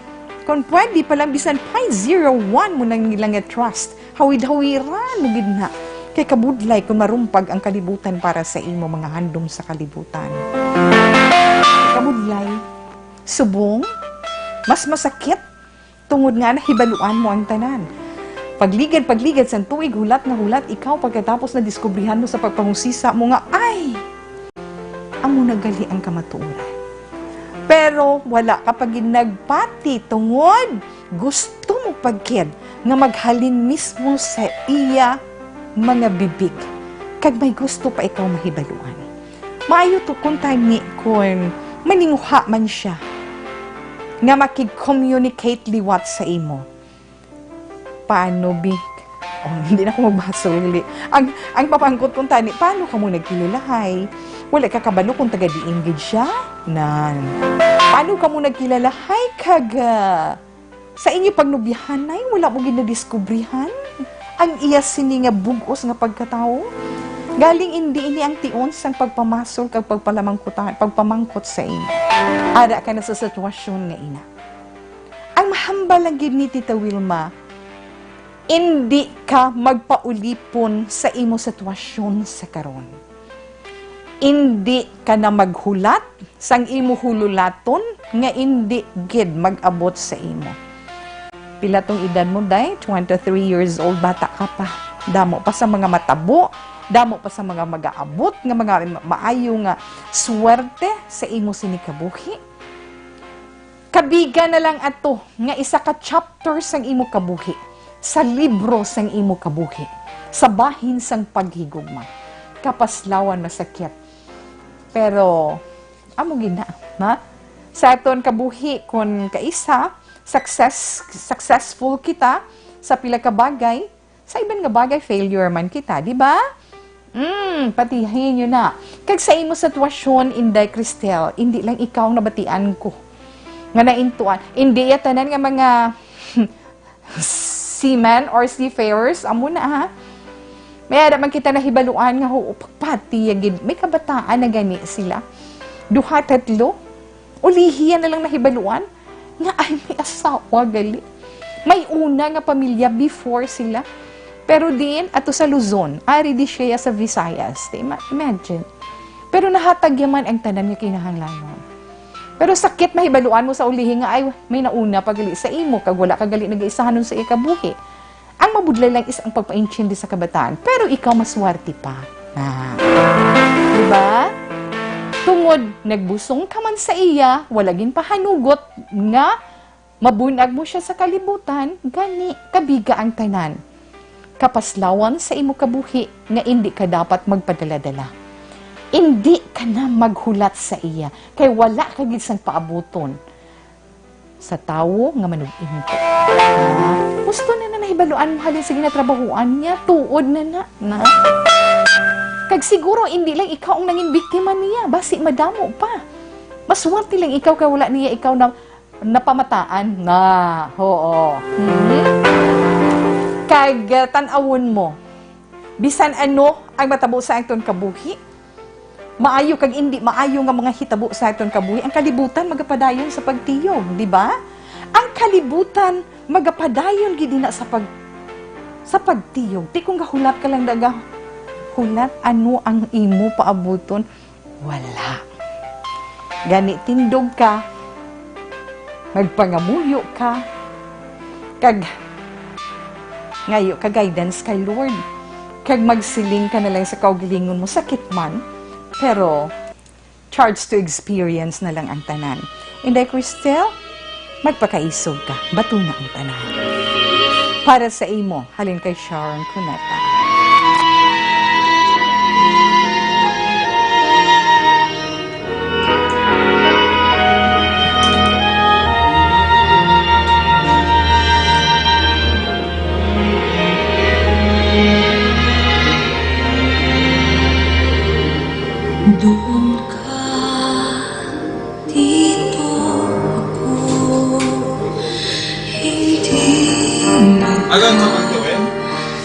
kung pwede palang bisan 0.01 mo nang nilang trust, hawid-hawiran mo gid na. Kay kabudlay kung marumpag ang kalibutan para sa imo mga handom sa kalibutan. Kabudlay, subong, mas masakit, tungod nga na hibaluan mo ang tanan. Pagligad sa tuig, hulat na hulat, ikaw pagkatapos na diskubrihan mo sa pagpangusisa mo nga, ay, amo nagali ang kamatuoran. Pero wala kapag nagpati tungod, gusto mo pagkid nga maghalin mismo sa iya mga bibig. Kag may gusto pa ikaw mahibaluan. Maayo to kung tani kung maninguha man siya nga makig-communicate liwat sa imo. Paano, Big? Oh, hindi na ako magbasa ulit. Ang papangkot kong tani, paano ka mo nagkilalahay? Wala ka kabalo kung taga-di-engage siya? Nan. Paano ka mo nagkilalahay? Sa inyo pagnubihan na wala mo ginadiskubrihan? Ang iya sini nga bugos nga pagkatao? Galing hindi ini ang tion sang pagpamasol kag pagpamangkot sa inyo. Ada ka na sa sitwasyon nga ina. Ang mahambal lang gid ni Tita Wilma, hindi ka magpaulipon sa imo sitwasyon sa karon. Hindi ka na maghulat sang imo hululaton nga hindi gid mag-abot sa imo. Pila tong edad mo day? 23 years old, bata ka pa. Damo pa sa mga matabo, damo pa sa mga mag-aabot nga mga maayo nga swerte sa imo sinikabuhi. Kabiga na lang ato nga isa ka chapter sang imo kabuhi sa libro sang imo kabuhi, sa bahin sang paghigugma. Kapaslawan masakit. Pero, amo gina, na? Sa aton kabuhi, kung kaisa, successful kita sa pila ka bagay, sa iban nga bagay, failure man kita, di ba? Patihin nyo na. Kag sa imo sitwasyon, Inday Cristel, hindi lang ikaw nabatian ko. Nga naintuan. Hindi tanan nga mga seamen or seafarers, amo na ha. May man kita nahibaluan nga ho, pagpati, may kabataan na gani sila. Duha, tatlo, ulihiyan na lang nahibaluan, nga ay may asawa gali. May una nga pamilya before sila. Pero din, ato sa Luzon, ari di siya sa Visayas. Imagine. Pero nahatag yaman ang tanan nga kinahanglanon. Pero sakit mahibaluan mo sa ulihi nga, ay may nauna pagali sa imo, kag wala kagali nag-iisahanon sa ikabuhi. Ang mabudlay lang is ang pagpaintindi sa kabataan. Pero ikaw maswerte pa. Diba? Tungod, nagbusong ka man sa iya, walagin pa hanugot nga, mabunag mo siya sa kalibutan, gani, kabiga ang tanan. Kapaslawan sa imo kabuhi, nga hindi ka dapat magpadala-dala. Hindi ka na maghulat sa iya, kay wala ka gisang paabuton sa tawo nga manugin ko. Gusto na nahibaluan mo halin sa ginatrabahuan niya, tuod na. Kag siguro, hindi lang ikaw ang nanging biktima niya, basi madamo pa. Maswerte lang ikaw, kay wala niya ikaw na napamataan. Oo. Kag tanawon mo, bisan ano ang matabo sa aton kabuhi, maayo kag hindi maayo nga mga hitabo sa aton kabuhi, ang kalibutan magapadayon sa pagtiyog, di ba? Ang kalibutan magapadayon gid na sa pagtiyog. Ti kung gahulat ka lang daga, hulat ano ang imo paabuton? Wala. Gani tindog ka, magpangamuyo ka, kag ngayo ka guidance kay Lord. Kag magsiling ka na lang sa kaugalingon mo, sakit man, pero charge to experience na lang ang tanan. Inday Cristel, magpakaisog ka, bato na ang tanan. Para sa imo, halin kay Sharon Cuneta. Doon ka, dito ako, hindi na Alam mo ang gawin?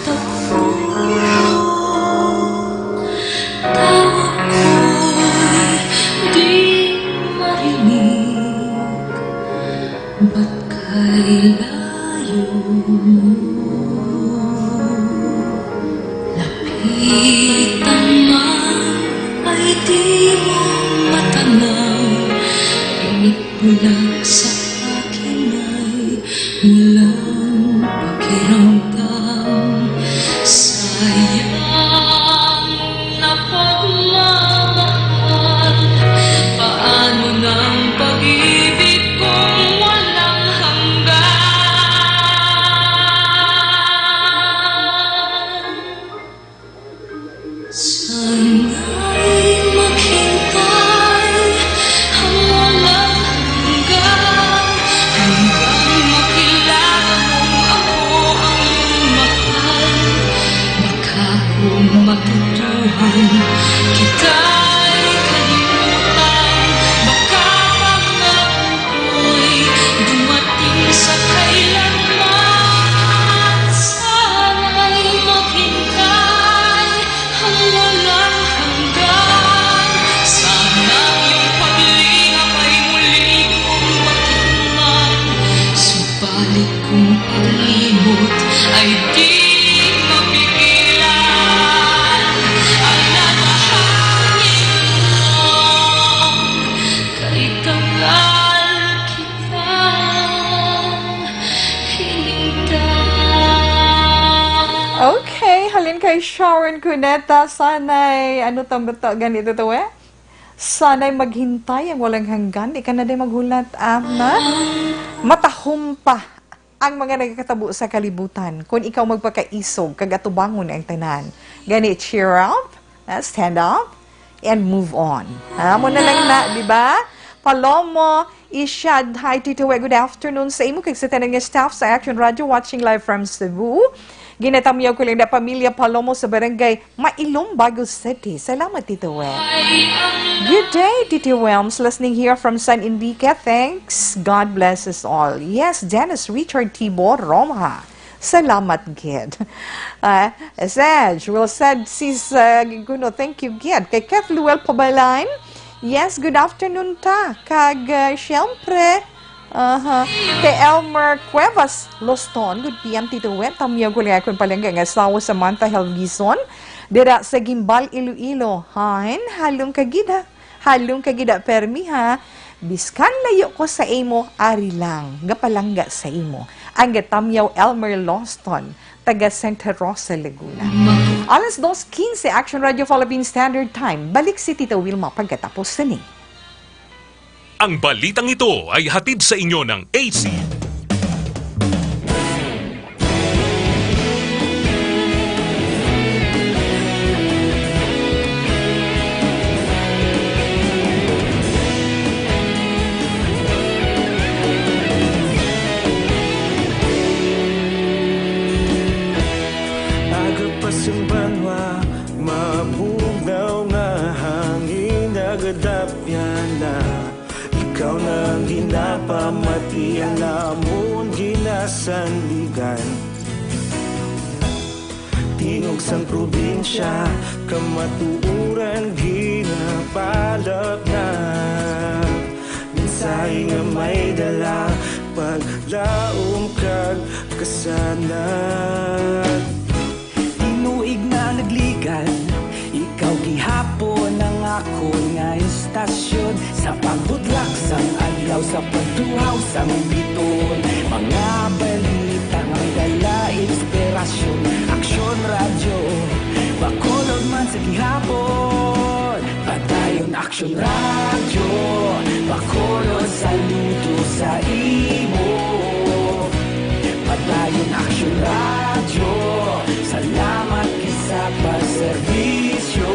tapos. ba't kay layo? Lapitan man ay di mo matanaw. Init bulag sa akin ay walang pakiramdam. Sayang na pagmamahal. Paano ng pag-ibig kung walang hanggan? Sana'y maghintay ang walang hanggan, hanggang makilala mong ako ang iyong mahal. Baka kung matutuhan kita'y kalimutan, baka pangako ko'y dumating sa kailanman. Sana'y maghintay ang walang hanggan, sana'y iyong paglingap ay muli kong matikman. Subalit kung paglimot ay di mapigilan, alalahanin mo kay tagal kitang hinintay. Okay, halin kay Sharon Cuneta. Sana'y, ano to, ganito to Sana'y maghintay ang walang hanggan. Di ka na din maghulat, na matahom pa ang mga nagkakatabo sa kalibutan. Kung ikaw magpakaisog, kagatubangon ang tanan. Gani, cheer up, stand up, and move on. Mo na lang na, di ba? Palomo, Ishad, hi Tito We, good afternoon sa imo. Kag sa tanang nga staff sa Action Radio, watching live from Cebu. Ginatamyaw ko lang na pamilya Palomo sa barangay Mailong, Baguio City. Salamat, Tito We. Good day, Tito Wilms. Listening here from San Enrique. Thanks. God bless us all. Yes, Dennis Richard Tibor, Roma. Salamat, Gid. Sedge, well said, sis Guno. Thank you, Gid. Kay Kath Luel Pabalan. Yes, good afternoon ta. Kag, syempre, kay Elmer Cuevas Loston. Good PM, Tito We. Tamyaw ko lang akong palangga nga asawa Samantha Helvison. Dira sa Gimbal, Iloilo. Hain, halong kagida. Halong kagida permi ha. Biskan layo ko sa imo, ari lang. Gapalangga sa imo. Ang gatamyaw Elmer Loston, taga Santa Rosa, Laguna. Alas 2:15, Action Radio Philippine Standard Time. Balik si Tito Wilma pagkatapos sini. Ang balitang ito ay hatid sa inyo ng AC. Agapasumbanwa, mabugaw nga hangin nagadapyan na. Ikaw nang ginapamati, ang namon ginasandigan. Tingog sang probinsya, kamatuuran ginapalap na. Minsay nga may dala, paglaom kag kasanat. Tinuig na nagligan, ikaw gihapon ang ako nga istasyon. Sa pagbudlak sang adlaw, sa pagtuhaw sang biton. Mga balita nga dala inspirasyon. Aksyon radyo, bakolod man sa gihapon. Padayon aksyon radyo, bakolod saludo sa imo. Padayon aksyon radyo, salamat kisa pagserbisyo.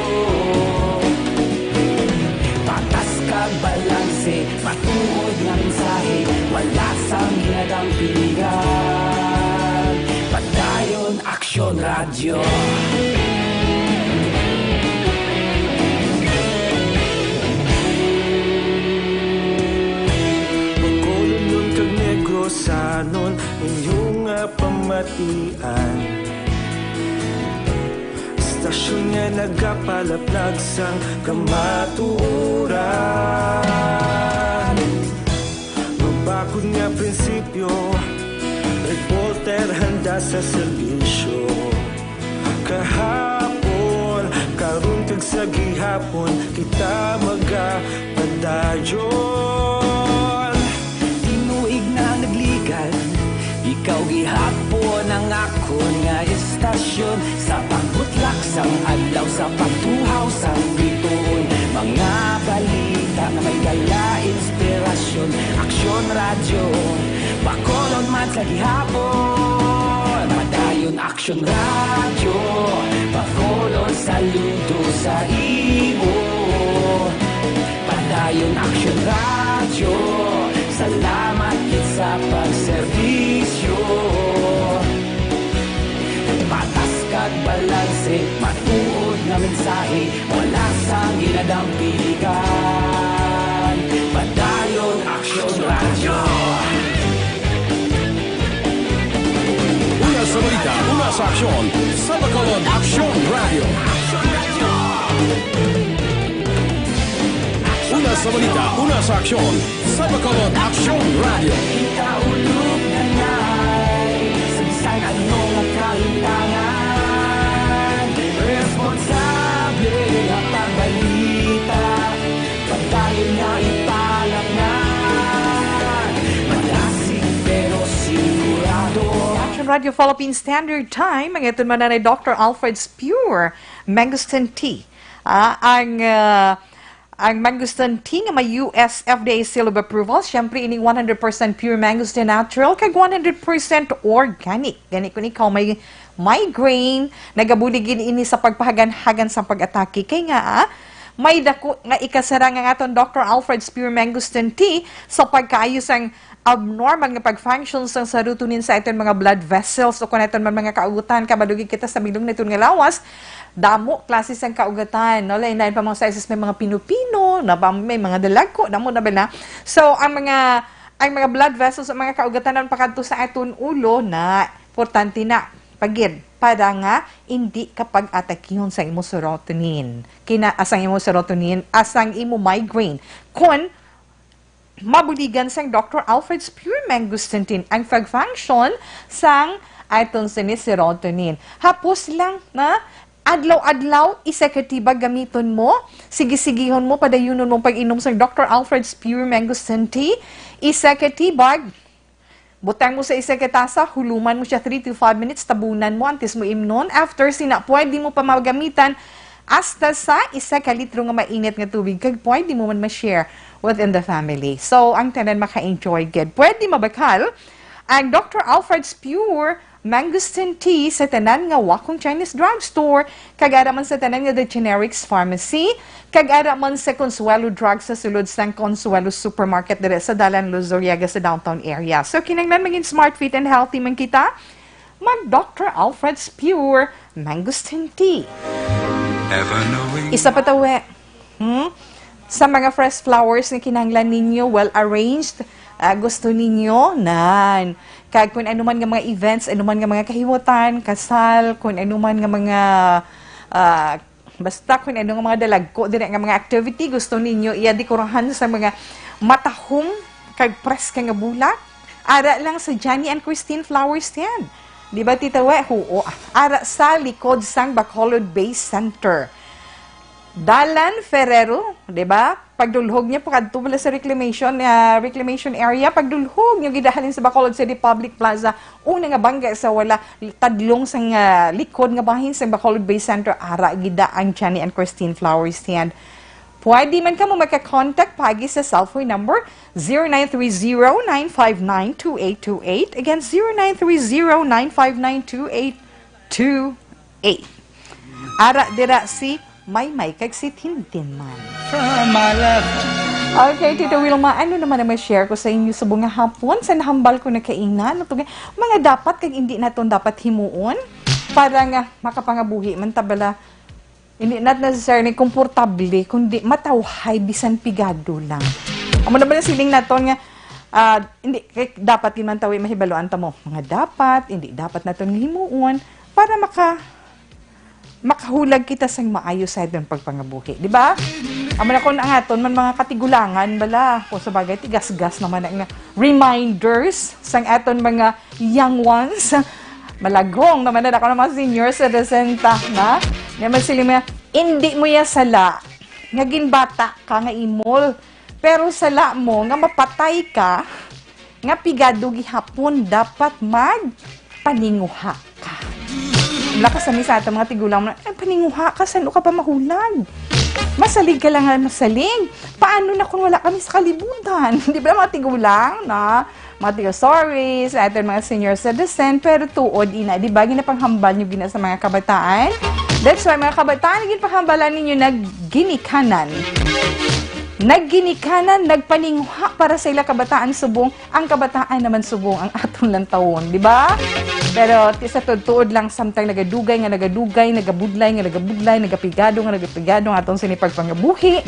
Patas kag balanse, matuod nga mensahe, wala sang hinagang pilihan. Padayon aksyon radyo. Bakolod nun kag Negrosanon, inyong pamatian. Istasyon nga nagapalaplag sang kamaturan. Mabakod nga prinsipyo, reporter handa sa serbisyo. Kahapon, karong kag sa gihapon, kita magapadayon. Tinuig na nagligan, ikaw gihapon ang akon nga estasyon. Sa pagbutlak sang adlaw, sa pagtuhaw sang bituon, mga balita na may dala inspirasyon. Aksyon radyo, bakolon man sa gihapon. Madayon aksyon radyo, bakolon saludo sa imo. Padayon aksyon radyo, salamat kit sa pagserbisyo. Patas kag balanse, matuod nga mensahe, wala sang ginadampilikan. Padayon aksyon radyo. Una sa balita, una sa aksyon, sa Bacolod Aksyon Radio. Una sa balita, una sa aksyon, sa Bacolod Aksyon Radio. Ikaulog na na'y sabisan ano nga kailangan. Responsable nga pagbalita, pagdayon nga ipalaknan. Malasig pero sigurado. Action Radio Philippine Standard Time, ang ito man na Dr. Alfred Spure, Mangosteen Tea. Ang mangosteen tea nga may US FDA seal of approval, syempre ini 100% pure mangosteen natural, kag 100% organic. Gani kung ikaw may migraine, nagabuligin ini sa pagpahagan-hagan sa pag-atake. Kay nga, may dako nga ikasarang ang aton Dr. Alfred Spure Mangosteen Tea sa pagkaayos ang abnormal nga pag-function sa serotonin sa iton mga blood vessels o kung iton man mga kaugutan, kabadugi kita sa milong na iton nga lawas, damo klase sang kaugatan, no? Lain-lain pa mga sizes, may mga pinupino, may mga dalagko, damo na ba na? So, ang mga blood vessels, ang mga kaugatan ng pakadto sa aton ulo na importante na pagid para nga hindi kapag atakihon sa imo serotonin. Asang imo serotonin, asang imo migraine. Kung mabuligan sang Dr. Alfred's Pure Mangosteen Tea ang pag-function sang aton serotonin. Hapos lang na adlaw-adlaw, isa ka tibag gamiton mo, sige-sigihon mo, padayunon mo pag-inom sa Dr. Alfred's Pure Mangosteen Tea, isa ka tibag, butang mo sa isa ka tasa, huluman mo siya 3 to 5 minutes, tabunan mo, antes mo imnon, after sina, pwede mo pa magamitan, hasta sa isa ka litro nga mainit nga tubig, kag pwede mo man ma-share within the family. So, ang tanan maka-enjoy gid. Pwede mabakal ang Dr. Alfred's Pure Mangosteen Tea sa tanan nga wakong Chinese drugstore, kag-ara man sa tanan nga The Generics Pharmacy, kag-ara man sa Consuelo Drugs sa sulod sang Consuelo Supermarket dire sa Dalan Luzuriaga sa downtown area. So kinahanglan maging smart, fit, and healthy man kita, mag Dr. Alfred's Pure Mangosteen Tea. Isa pa tawe, sa mga fresh flowers na kinahanglan ninyo, well-arranged, gusto ninyo, nan. Kag kung ano man nga mga events, ano man nga mga kahimutan, kasal, kung ano man nga mga, basta kung ano nga mga dalagko, dire nga mga activity, gusto ninyo i-dekorahan sa mga matahong, kag press ka nga bulak, ara lang sa Johnny and Christine Flower Stand. Di ba, Tita We? Oo. Ara sa likod sang Bacolod Bay Center. Dalan Ferrero, di ba? Pagdulhog niya pagkadto sa reclamation area, pagdulhog niyo gidahalin sa Bacolod City Public Plaza, una nga bangga sa wala tadlong sang likod nga bahin sa Bacolod Bay Center, ara gida ang Johnny and Christine Flower Stand. Pwede man ka mo maka-contact pagi sa cellphone number 0930-959-2828. Again, 0930-959-2828. Ara dira si may kag si Tintin man. From my left. Okay, Tita Wilma, ano naman na share ko sa inyo sa bunga hapon? Sa nahambal ko na kainan? Mga dapat kag hindi naton dapat himuon para nga makapangabuhi man tabala. Hindi not necessarily komportable, kundi matawhay bisan pigado lang. Amo na ba na siling naton nga hindi dapat din man tawi mahibaloan ta mo. Mga dapat, hindi dapat naton himuon para makahulag kita sang maayo sa itong pagpangabuhi, di ba? Aman ako na nga man mga katigulangan bala, kung sa bagay tigas-gas naman nga reminders sang aton mga young ones, malagong naman na ako ng mga senior citizen ta, na? Naman sila mga, hindi mo ya sala, nga ginbata ka nga imol, pero sala mo nga mapatay ka, nga pigado gihapon dapat magpaninguha ka. Lakas kami sa atong mga tigulang na, paninguha ka, saan ka pa mahulag? Masalig ka lang nga masalig. Paano na kung wala kami sa kalibutan? Di ba mga tigulang, na? Mga tigo, sorry, sa ating mga senior citizen, pero tuod ina, di ba, ginapanghambal nyo gina sa mga kabataan? That's why, mga kabataan, ginapanghambalan ninyo nagginikanan. Nagginikanan, nagpaninguha para sa ila kabataan subong, ang kabataan naman subong ang aton lang taon, di ba? Pero sa tuod lang samtang nagadugay, nagabudlay, nagapigado ang aton sinipagpangabuhi.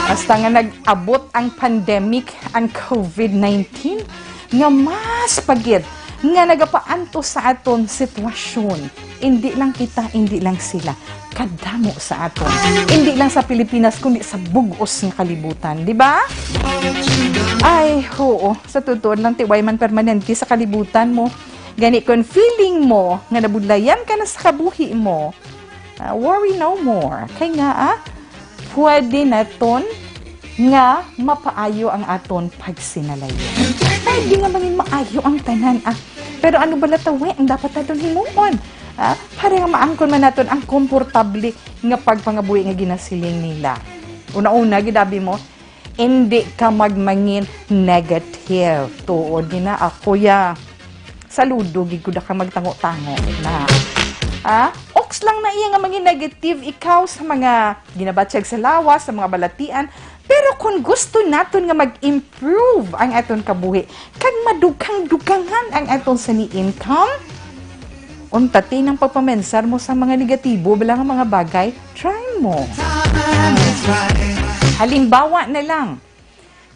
Basta nga nag-abot ang pandemic, ang COVID-19, nga mas pagit, nga nagapaanto sa aton sitwasyon. Hindi lang kita, hindi lang sila. Kadamo sa aton. Hindi lang sa Pilipinas, kundi sa bugos ng kalibutan. Di ba? Ay, oo. Sa totoo lang, tiway man permanente sa kalibutan mo. Gani kung feeling mo nga nabudlayan ka na sa kabuhi mo, worry no more. Kaya nga, pwede naton nga mapaayo ang aton pagsinalayo. Pwede nga maging maayo ang tanan. Pero ano ba latawi ang dapat naton himuon? Para nga maangkon man naton ang komportable nga pagpangabuhi nga ginasiling nila. Una-una, gidabi mo, hindi ka magmangin negative. Tuod gina ako ya. Saludo, giguda ka magtango-tango na. Oks lang na iya nga maging negative ikaw sa mga ginabatsag sa lawas, sa mga balatian. Pero kung gusto naton nga mag-improve ang aton kabuhi, kag madugang-dugangan ang aton sa ni-income, untati ng pagpamensar mo sa mga negatibo bilang mga bagay, try mo. Halimbawa na lang,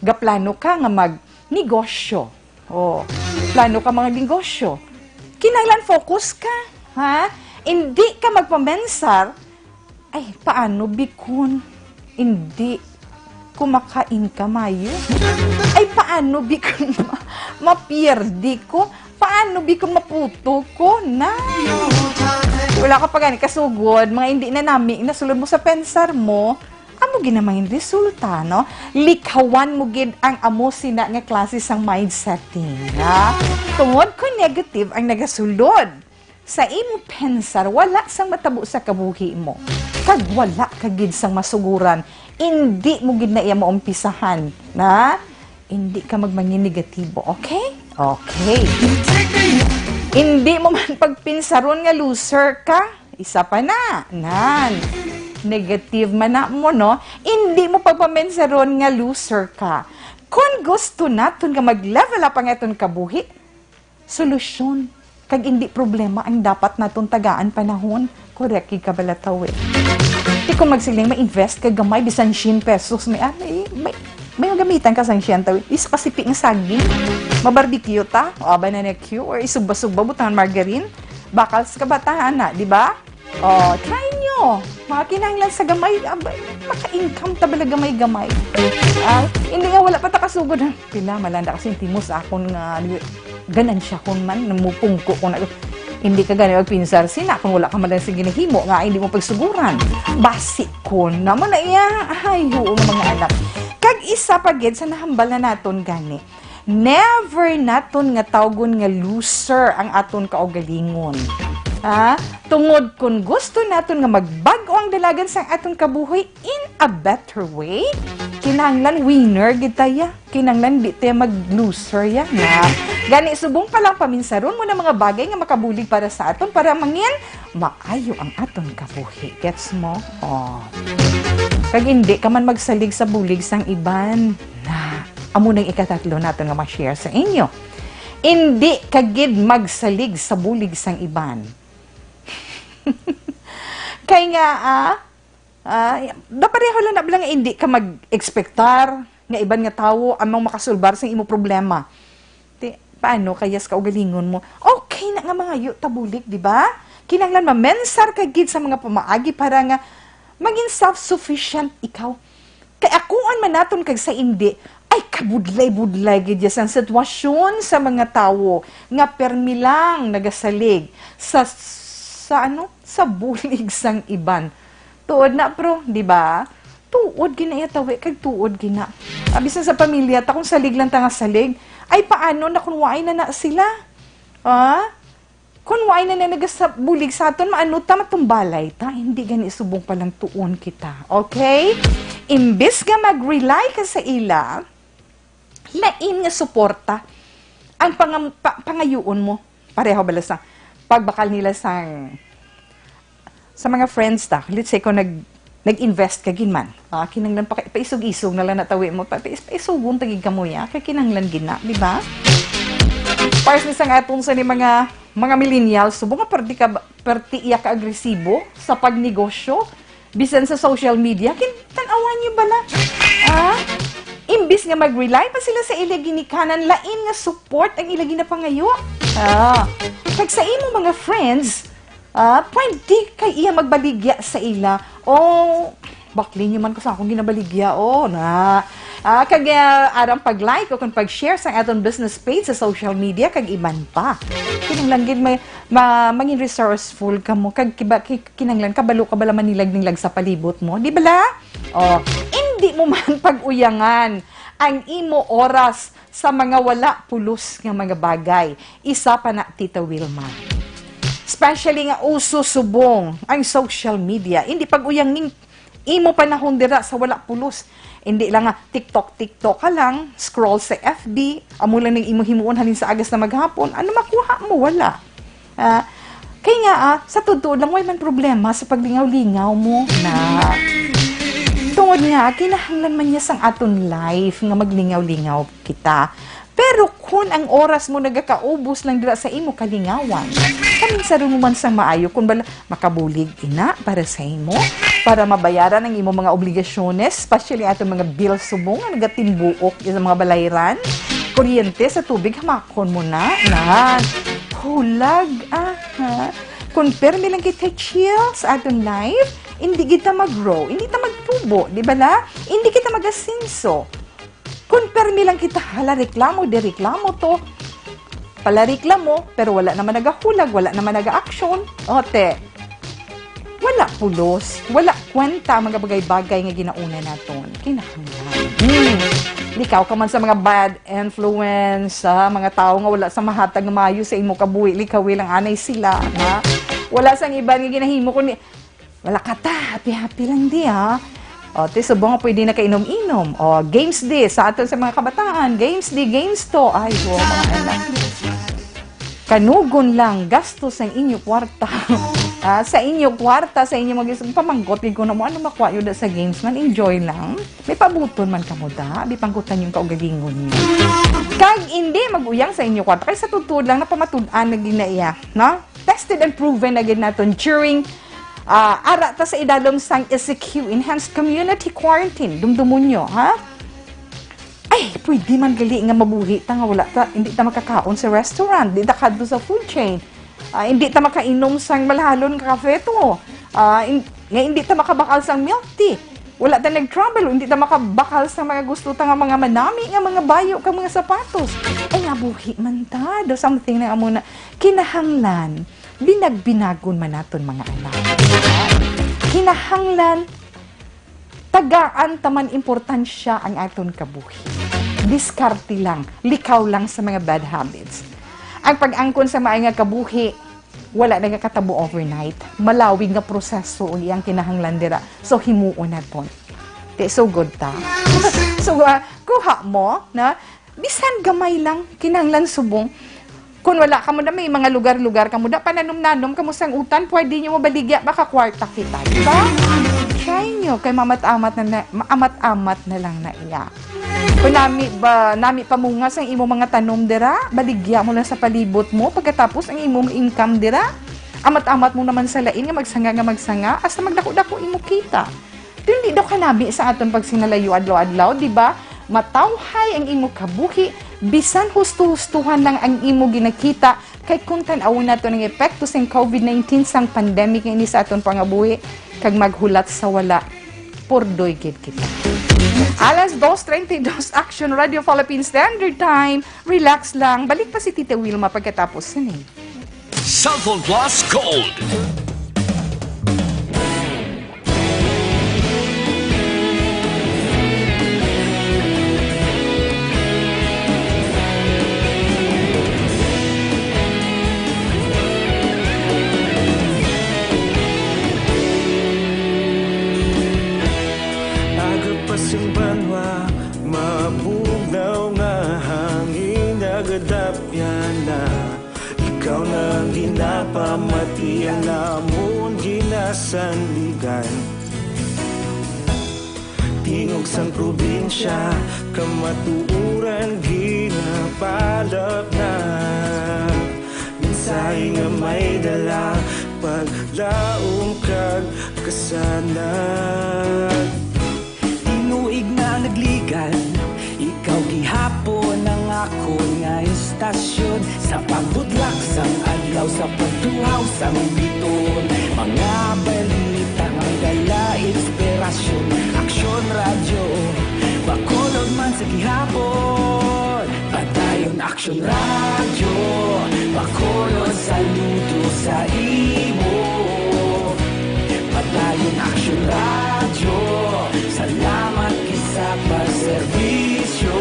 gaplano ka nga mag-negosyo. Plano ka mga negosyo. Kinailan focus ka, ha? Hindi ka magpamensar, ay, paano bikon? Hindi kumakain ka mayo? Ay, paano bikon mapierdi ko? Paano bikon maputo ko? Na! Wala ka pa gani kasugod, mga hindi na nami, nasulod mo sa pensar mo, amo ginamang resulta, no? Likawan mo gid ang amo sina nga klase sang mindsetting, ha? Tungod ko negative ang nagasulod. Sa imo pensar, wala sang matabo sa kabuhi mo. Kag wala ka gid sang masuguran. Hindi mo gid na iya maumpisahan, na? Hindi ka magmangin negatibo, okay? Okay. Hindi mo man pagpinsaron nga loser ka, isa pa na, nan. Negative man na mo, no? Hindi mo pagpamensaron nga loser ka. Kung gusto naton nga mag-level up ang aton kabuhi, solusyon, kag hindi problema ang dapat naton tagaan panahon, correct ka balataw eh. Di kung magsiling ma-invest ka gamay, bisan 100 pesos, may gamitan ka sang 100, isa kasipik ng saging, mabarbecue ta, o banana Q, or isugba-sugba, butangan margarine, bakal sa kabataan na, di ba? Try nyo. Mga kinahanglan sa gamay, maka-income ta bala gamay-gamay. Hindi nga wala pa ta kasugod. Pila, malanda kasi timos akong ganansya kon man, namupungko ko na. Hindi ka gani magpinsar sina kung wala ka man lang sa ginahimo nga hindi mo pagsuguran. Basi kon naman na iya. Ay, oo mga anak. Kag isa pa gid sa nahambal na naton gani. Never naton nga tawgon nga loser ang aton kaugalingon. Tungod kung gusto naton nga magbago ang dalagan sang aton kabuhi in a better way, kinahanglan winner gitaya, kinahanglan di tayo mag-loser ya na. Gani subong pa lang paminsaron mo na mga bagay nga makabulig para sa aton para mangin maayo ang aton kabuhi. Gets mo? Kag hindi ka man magsalig sa bulig sang iban na amo nang ikatatlo naton nga ma-share sa inyo. Hindi kagid magsalig sa bulig sang iban. Kaya nga, pareho lang na bilang hindi ka mag-expectar nga iban nga tao amang makasulbar sa imo problema. Paano kayas kaugalingon mo? Okay na nga mga yu tabulik, di ba? kinahanglan mamensar ka gid sa mga pamaagi para nga maging self-sufficient ikaw. Kay akuan man naton kag sa indi, ay kabudlay-budlay gid ang sitwasyon sa mga tawo nga permi lang nagasalig sa sa bulig sang iban. Tuod na bro, di ba? Tuod gina tawi kag tuod gina. Abisan sa pamilya ta kung salig lang ta nga salig, ay paano na kung waay na sila? Kung waay na nagasabulig sa aton, maano ta matumbalay ta, hindi gani subong palang tuon kita. Okay? Imbes nga mag-rely ka sa ila, lain nga suporta ang pangayuon mo. Pareho bala sa pagbakal nila sa mga friends ta. Let's say kung nag-invest ka ginman. Kinanglan paisog-isog na lang natawi mo. Paisugong tagig ka mo ya. Kaya kinanglan gina, di ba? Pars ni sang atong sa ni mga millennials, subo nga perti iya ka agresibo sa pagnegosyo, bisan sa social media, tanawan niyo bala. Imbis nga mag-rely pa sila sa ila ginikanan, lain nga support ang ila ginapangayo. Pag sa imo mga friends, pwede kay iya magbaligya sa ila. Bakli niyo man ko sa akong ginabaligya. Kag arang pag-like o kung pag-share sa aton business page sa social media, kag iban pa. Kinanglan gid maging resourceful ka mo, kag kinanglan kabalo ka bala manilag-nilag sa palibot mo, di bala? Hindi mo man pag-uyangan ang imo oras sa mga wala pulos nga mga bagay. Isa pa na, Tita Wilma. Especially nga uso subong ang social media. Hindi pag-uyang ning imo panahon dira sa wala pulos. Hindi lang nga TikTok ka lang, scroll sa FB, amo lang ning imo himuon halin sa agas na maghapon, ano makuha mo? Wala. Kaya nga, sa totoo lang, way man problema sa paglingaw-lingaw mo na tungod nga, kinahanglan man niya sang aton life nga maglingaw-lingaw kita. Pero kung ang oras mo nagakaubos lang dira sa imo kalingawan, kaming sa rin mo man sang maayo, kung bala makabulig ina para sa imo, para mabayaran ang imo mga obligasyones, especially ato mga bills subong, nga nagatimbuok sa mga balayran, kuryente sa tubig, hamakon mo na, hulag, kung permi lang kita chill sa aton life, hindi kita mag-grow, hindi kita magtubo, di ba na? Hindi kita mag-asinso. Kung permi lang kita, reklamo, reklamo to, pala reklamo, pero wala naman nagahulag, wala naman naga-action, wala pulos, wala kwenta mga bagay-bagay nga ginauna naton. Kinahanglan. Likaw ka man sa mga bad influence, mga tao nga wala sa mahatag nga mayo sa imo kabuhi, likawi lang anay sila, wala sang iba nga ginahimo kundi wala ka ta, happy-happy lang di subong nga pwede na kainom-inom. Games di sa aton sa mga kabataan, games to. Ay, mga anak. Kanugon lang, gastos ang inyo kwarta. Sa inyo kwarta, sa inyo pamanggot, ko na mo, ano makuha yun sa games man, enjoy lang. May pabuton man ka mo da, di pangkutan yung kaugalingon niyo. Kag hindi mag-uyang sa inyo kwarta, kaya sa tutod lang na pamatudan na ginaiya, no? Tested and proven na gin natin during ara ta sa idalom sang ECQ, Enhanced Community Quarantine, dumdumon nyo, ay, pwede man gali nga mabuhi ta nga wala ta, hindi ta makakaon sa restaurant, hindi ta kadto sa food chain, hindi ta makainom sang malahalon nga kafe to, hindi ta makabakal sang milk tea, wala ta nag-travel, hindi ta makabakal sa mga gusto ta nga mga manami, nga mga bayo, ka mga sapatos. Ay, nabuhi man ta, do something na amo na kinahanglan, binagbinagon man naton mga anak. Kinahanglan, tagaan taman importansya ang aton kabuhi. Diskarte lang, likaw lang sa mga bad habits. Ang pag-angkon sa maay nga kabuhi, wala na nga katabo overnight. Malawig nga proseso ang iyang kinahanglan dira. So, himuon naton. So good ta. So, kuha mo, na, bisan gamay lang, kinahanglan subong, kung wala ka mo na may mga lugar-lugar ka mo na, pananom-nanom ka mo sang utan, pwede nyo mabaligya, baka kwarta kita, diba? Try nyo, kay maamat-amat na lang na iya. Kung nami pamungas ang imo mga tanom dira, baligya mo lang sa palibot mo, pagkatapos ang imo income dira, amat-amat mo naman sa lain nga magsanga, hasta magdako-dako imo kita. Hindi daw kanami sa aton pag sinalayo adlaw-adlaw, diba? Matawhay ang imo kabuhi, bisan husto-hustuhan lang ang imo ginakita kay kung tan-awon nato ng epekto sa COVID-19 sang pandemic ini sa aton pangabuhi kag maghulat sa wala purdoy gid kita. Alas 2:32 Action Radio Philippine Standard Time. Relax lang. Balik pa si Tita Wilma pagkatapos ni. Cellphone Plus Gold. Agapasing banwa, mabugnaw nga hangin agadapyan na. Ikaw na ginapamatian namon ginasandigan. Tingog sang probinsya, kamatuuran ginapalap na. Minsay nga may dala, paglaom kag kasanag. Tinuig na nagligan, ikaw gihapon ang ako nga istasyon. Sa pagbutlak sang adlaw, sa pagtuhaw sang biton. Mga balita nga dala inspirasyon. Aksyon radyo, bakolod man sa gihapon. Padayon aksyon radyo, bakolod saludo sa imo. Padayon aksyon radyo, salamat kisa pagserbisyo.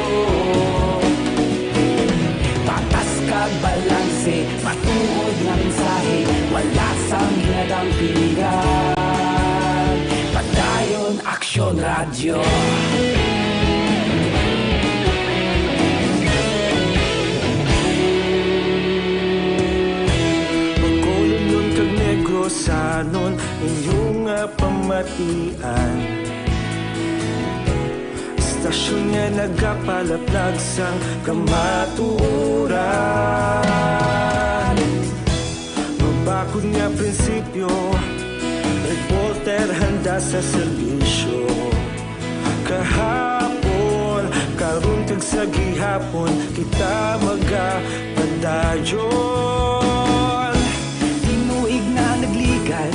Patas kag balanse, matuod nga mensahe, wala sang ginadang pilihan. Padayon aksyon radyo. Bakolod nun kag Negrosanon, inyong nga pamatian. Istasyon nga nagapalaplag sang kamatuoran. Mabakod nga prinsipyo, reporter handa sa serbisyo. Kahapon, karon kag sa gihapon, kita magapadayon. Tinuig na nagligan,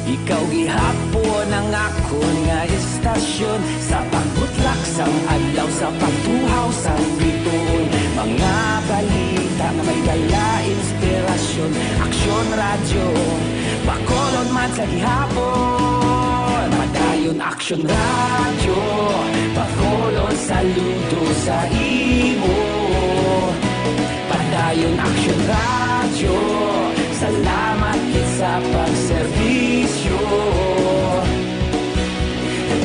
ikaw gihapon ang ako nga istasyon. Sa pagbutlak sang adlaw, sa pagtuhaw sang biton. Mga balita nga may dala inspirasyon. Aksyon radyo, bakolod man sa gihapon. Padayon aksyon radyo, bakolod saludo sa imo. Padayon aksyon radyo, salamat kit sa pagserbisyo.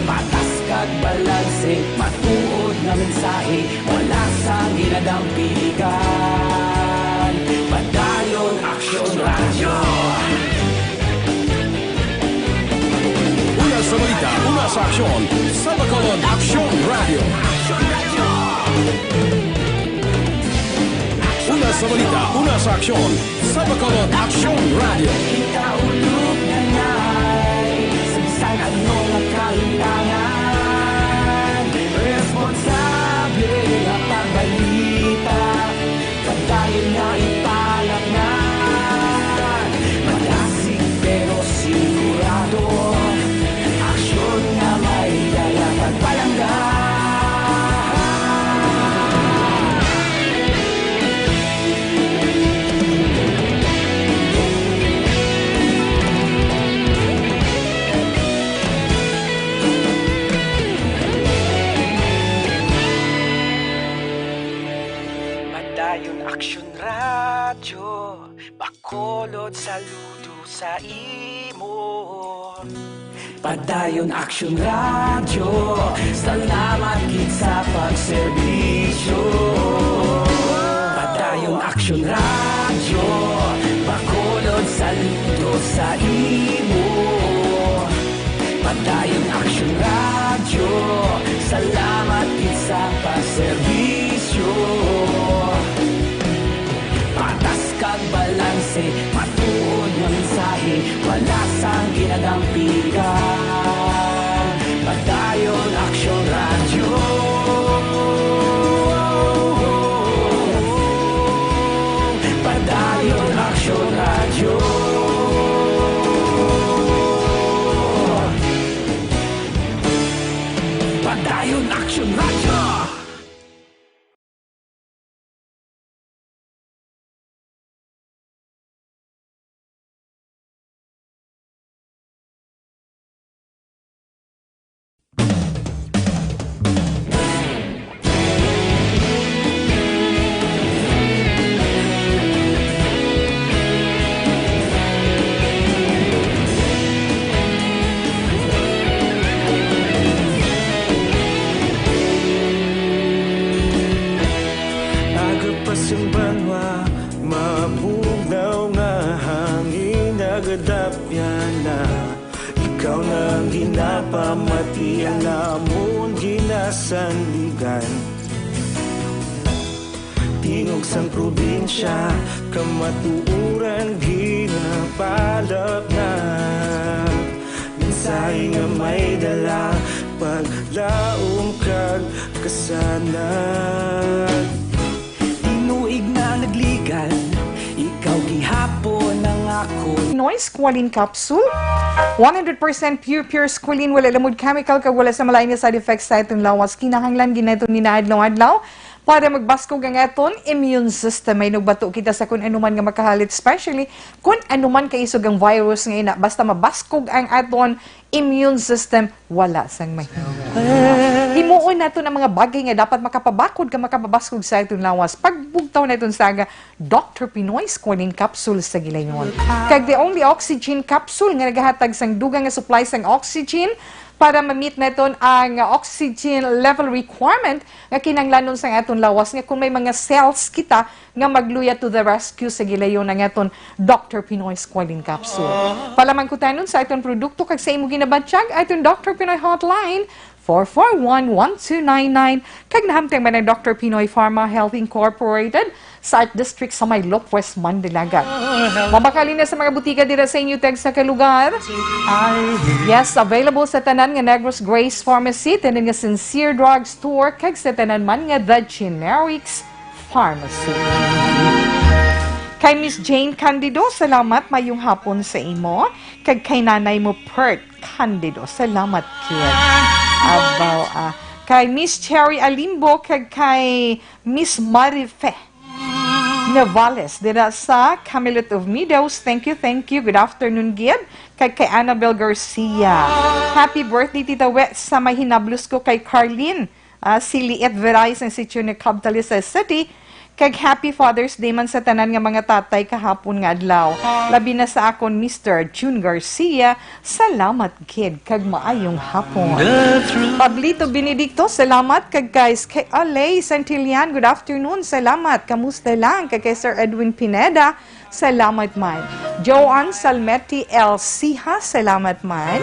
Patas kag balanse, matuod na mensahe, wala sang ginadang piligan. Padayon aksyon radyo. Una sa balita, una sa aksyon. Sa Bacolod Action Radio. Una sa balita, una sa aksyon. Sa Bacolod Action Radio. Ikaulog na ngay, sabisan ano nga kahilangan. Responsable nga pagbalita, padayon nga ipalak na. Malasig pero sigurado, aksyon nga may dala pagpalanggan. Padayon aksyon radyo, bakolod saludo sa imo. Padayon aksyon radyo, salamat kit sa pagserbisyo. Padayon aksyon radyo, bakolod saludo sa imo. Padayon aksyon radyo, salamat kit sa pagserbisyo. Patas kag balanse, matuod nga mensahe, wala sang ginadang piligan. Padayon aksyon radyo. Masang banwa, mabugnaw nga hangin nagadapyan na. Ikaw nang ginapamati, ang namon ginasandigan. Tingog sang probinsya, kamatuuran ginapalap na. Minsay nga may dala, paglaom kag kasanag. Tinuig na nagligan, ikaw gihapon ang ako. Pinoy Squalene Capsule. 100% pure squalene, wala lamod chemical, kag wala sa malain nga side effects sa itong lawas. Kinahanglan ginaton ni naadlaw-adlaw para magbaskog ang aton immune system. May nagbato kita sa kung anuman nga makahalit, especially kung anuman kaisog ang virus nga ina. Basta mabaskog ang aton immune system, wala sang mahimo. Himuon nato ng mga bagay nga dapat makapabakod ka makapabaskog sa itong lawas. Pagbugtaw na itong saga, Dr. Pinoy Squalene Capsule sa gilayon. Kag the only oxygen capsule nga nagahatag sang dugang nga supply sang oxygen para ma-meet naton ang oxygen level requirement nga kinahanglanon sa aton lawas nga kung may mga cells kita nga magluya to the rescue sa gilayon ng aton Dr. Pinoy Squalene Capsule. Palaman ko tanon sa aton produkto kag sa imo ginabatsyag aton Dr. Pinoy hotline 441-1299 kag nahamtang man ang Dr. Pinoy Pharma Health Incorporated sa Art District sa Maylop, West Mandilagat. Mabakalin na sa mga butika dira sa inyo tag sa kalugar. Yes, available sa tanan nga Negros Grace Pharmacy, tanan nga Sincere Drug Store, kag sa tanan man nga The Generics Pharmacy. Kay Miss Jane Candido, salamat mayong hapon sa imo. Kag kay nanay mo Pert Candido, salamat kid. Abaw Kay Miss Cherry Alimbo, kag kay Miss Marife Navales, dira sa Camelot of Meadows. Thank you. Good afternoon, Gid. Kay Annabel Garcia. Happy birthday, Tita Wet, sa may hinablos ko kay Carlin. Si Liet Verais ang sityo ni Cabtalisay City. Kag Happy Father's Day man sa tanan nga mga tatay kahapon nga adlaw. Labi na sa akon Mr. June Garcia. Salamat, kid. Kag maayong hapon. Pablito Benedicto, salamat. Kag guys, kay Alay Santillan, good afternoon. Salamat. Kamusta lang? Kag kay Sir Edwin Pineda, salamat man. Joanne Salmetti L. Siha, salamat man.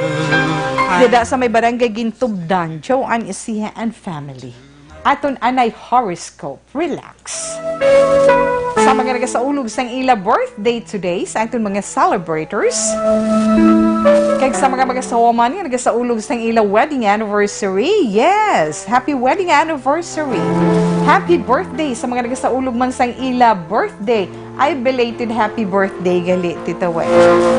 Dida sa may barangay Gintubdan, Joanne Isiha and family. Aton anay horoscope. Relax. Sa mga nagasaulog sang ila birthday today, sa aton mga celebrators. Kag sa mga magasawaman nga nagasaulog sang ila wedding anniversary. Yes, happy wedding anniversary. Happy birthday sa mga nagasaulog man sang ila birthday. Ay belated happy birthday gali, Tita Wet.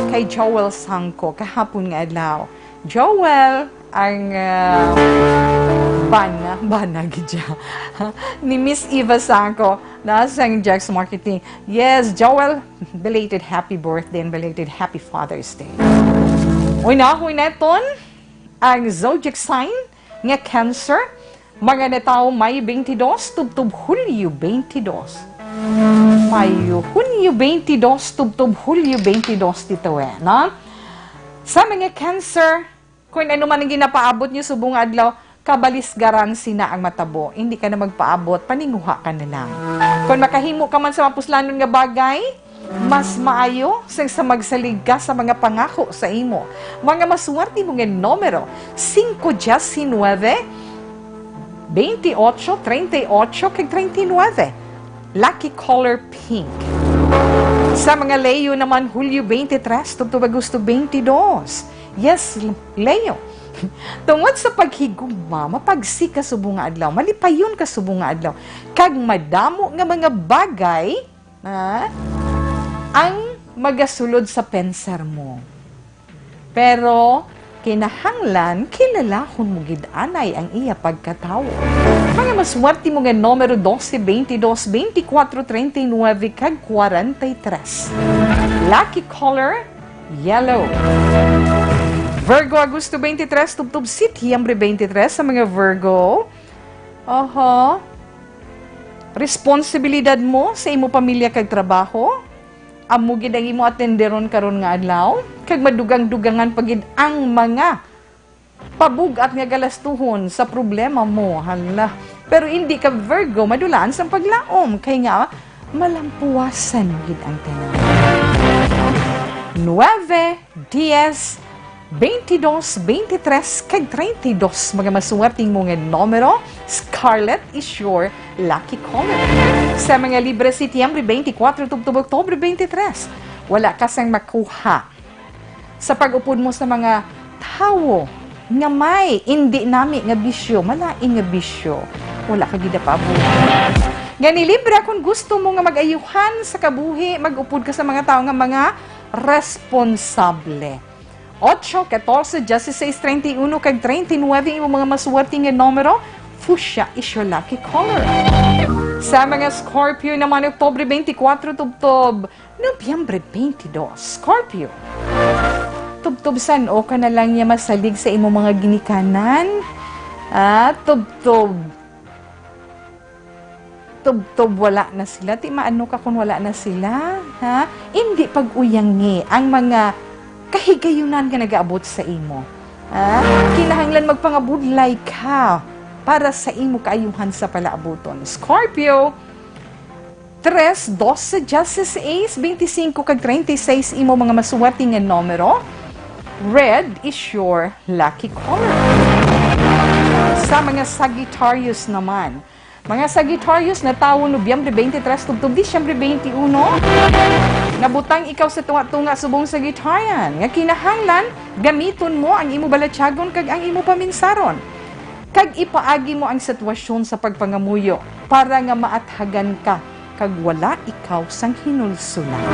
Kay Joel Sangko, kahapon nga adlaw. Joel, ang bana gidya ni Miss Eva Sanko na sang Jack's Marketing. Yes, Joel, belated happy birthday and belated happy Father's Day. Uy na ton ang zodiac sign nga Cancer, mga natao May 22 tubtub Hulyo 22. Hunyo 22 tubtub Hulyo 22 dito no? Sa mga Cancer, kung ano man ang ginapaabot nyo subong adlaw, kabalisgaran sina ang matabo. Hindi ka na magpaabot, paninguha ka na lang. Kung makahimo ka man sa mapuslanon nga bagay, mas maayo sa magsalig ka sa mga pangako sa imo. Mga maswerte mo nga numero, 5-19, 28, 38, kag 39. Lucky color pink. Sa mga Leo naman, Hulyo 23, tubtub Agosto 22. Yes, Leo. Tungod sa paghigugma, mapagsika subong nga adlaw, malipayon ka subong nga adlaw, kag madamo nga mga bagay ang magasulod sa pensar mo. Pero kinahanglan kilalahon mo gid anay ang iya pagkatawo. Mga maswerte mo nga numero 12, 22, 24, 39 kag 43. Lucky color yellow. Virgo, Agosto 23, tubtub Setyembre 23 sa mga Virgo. Responsibilidad mo sa imo pamilya kag trabaho. Amo gid ang imo atenderon karon nga adlaw. Kag madugang-dugangan pagid ang mga pabugat nga galastuhon sa problema mo. Hala. Pero hindi ka Virgo, madulaan sa paglaom. Kaya nga, malampuwasan gid ang tanan. 9, 10, 22, 23, kag 32 mga masuwerting mga numero. Scarlet is your lucky color. Sa mga Libre, Setyembre 24 tubtob Oktubre 23, wala ka sang makuha sa pag-upod mo sa mga tao nga may hindi nami nga bisyo, malain nga bisyo. Wala ka gid pa. Gani libre kung gusto mo nga mag-ayuhan sa kabuhi, mag-upod ka sa mga tao nga mga responsable. 8, 14, 16, 31, kag 39 yung mga maswerte nga numero, fuchsia is your lucky color. Sa mga Scorpio naman, Oktubre 24, tubtob, Nobyembre 22, Scorpio. Tubtob san o ka na lang niya masalig sa imo mga ginikanan? Tubtob. Tubtob wala na sila. Ti maano ka kung wala na sila? Ha? Hindi pag-uyangi ang mga kahigayunan ka nag-aabot sa imo. Kinahanglan magpangabudlay ka para sa imo kaayuhan sa palaabuton. Scorpio, 3, 12, 16, 25, kag 36 imo mga masuwerte nga numero. Red is your lucky color. Sa mga Sagittarius naman, mga Sagittarius na tawo Nobyembre 23 tubtob Disyembre 21, nabutang ikaw sa tunga-tunga subong Sagittarian. Nga kinahanglan, gamiton mo ang imo balatyagon kag ang imo paminsaron. Kag ipaagi mo ang sitwasyon sa pagpangamuyo para nga maathagan ka kag wala ikaw sang hinulsulan.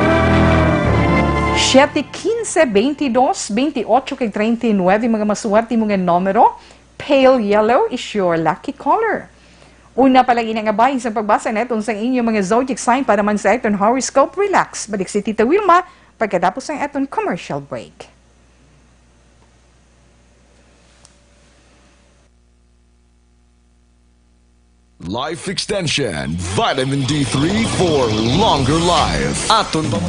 7, 15, 22, 28, kag 39 mga masuwerte mga numero. Pale yellow is your lucky color. Una pa lang inangabay sa pagbasa neton sa inyong mga zodiac sign para man sa eton horoscope. Relax. Balik si Tita Wilma pagkatapos ng eton commercial break. Life Extension, Vitamin D3 for longer life. Aton ba?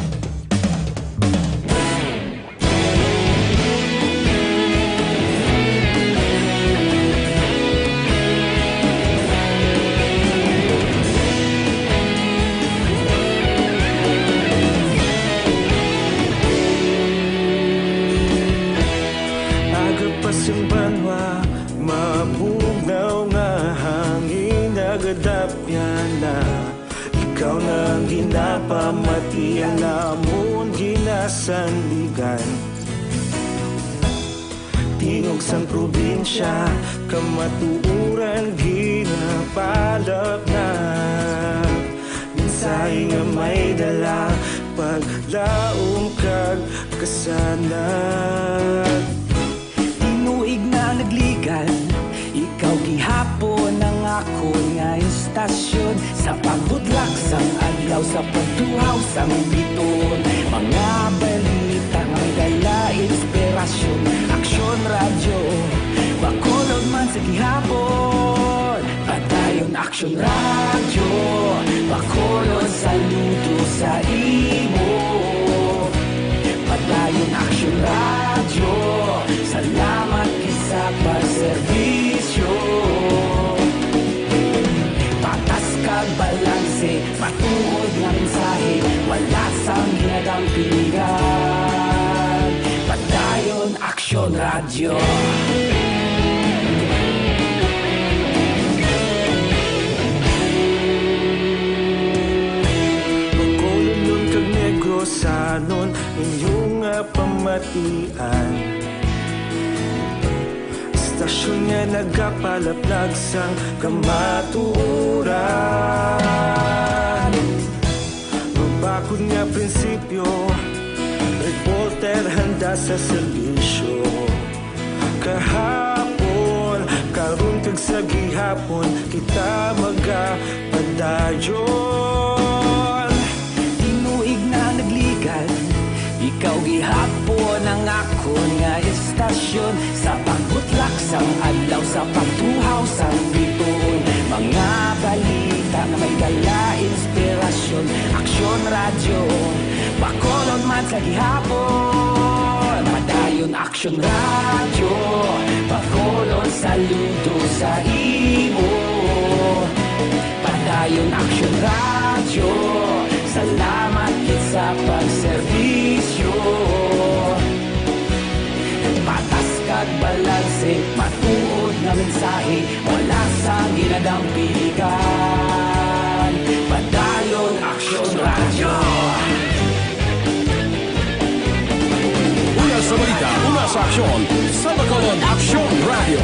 Agapasang banwa, mabugaw nga hangin, nagadapyan na. Ikaw na ang ginapamatian namon ginasandigan. Tingog sang probinsya, kamatuuran ginapalap na. Minsay nga may dala, paglaom kag kasanag. Tinuig na nagligan, ikaw gihapon ang ako nga istasyon. Sa pagbudlak sang adlaw, sa pagtuhaw sang biton. Mga balita nga dala inspirasyon. Aksyon radyo, bakulog man sa gihapon. Padayon aksyon radyo, bakulog saludo sa imo. Padayon aksyon radyo, salamat kisa pagserbisyo. Patas kag balanse, matuod nga mensahe, wala sang ginadampingan. Padayon aksyon radyo. Pagkulunod kag negosanon, inyong pamatian. Istasyon nga nagapalaplag sang kamatuuran. Mabakod nga prinsipyo, reporter handa sa serbisyo. Kahapon, karon kag sa gihapon, kita magapadayon. Tinuig na nagligan, ikaw gihapon ang ako nga istasyon. Sa pagbutlak sang adlaw, sa pagtuhaw sang biton. Mga balita na may dala inspirasyon. Aksyon radyo, bakolog man sa gihapon. Madayon aksyon radyo, bakolog saludo sa imo. Padayon Action Radio, salamat kit sa pagserbisyo. Patas kag balanse, matuod nga mensahe, wala sa ginadampikan. Padayon Action Radio. Una sa balita, una sa aksyon, sa Bacolod Action Radio.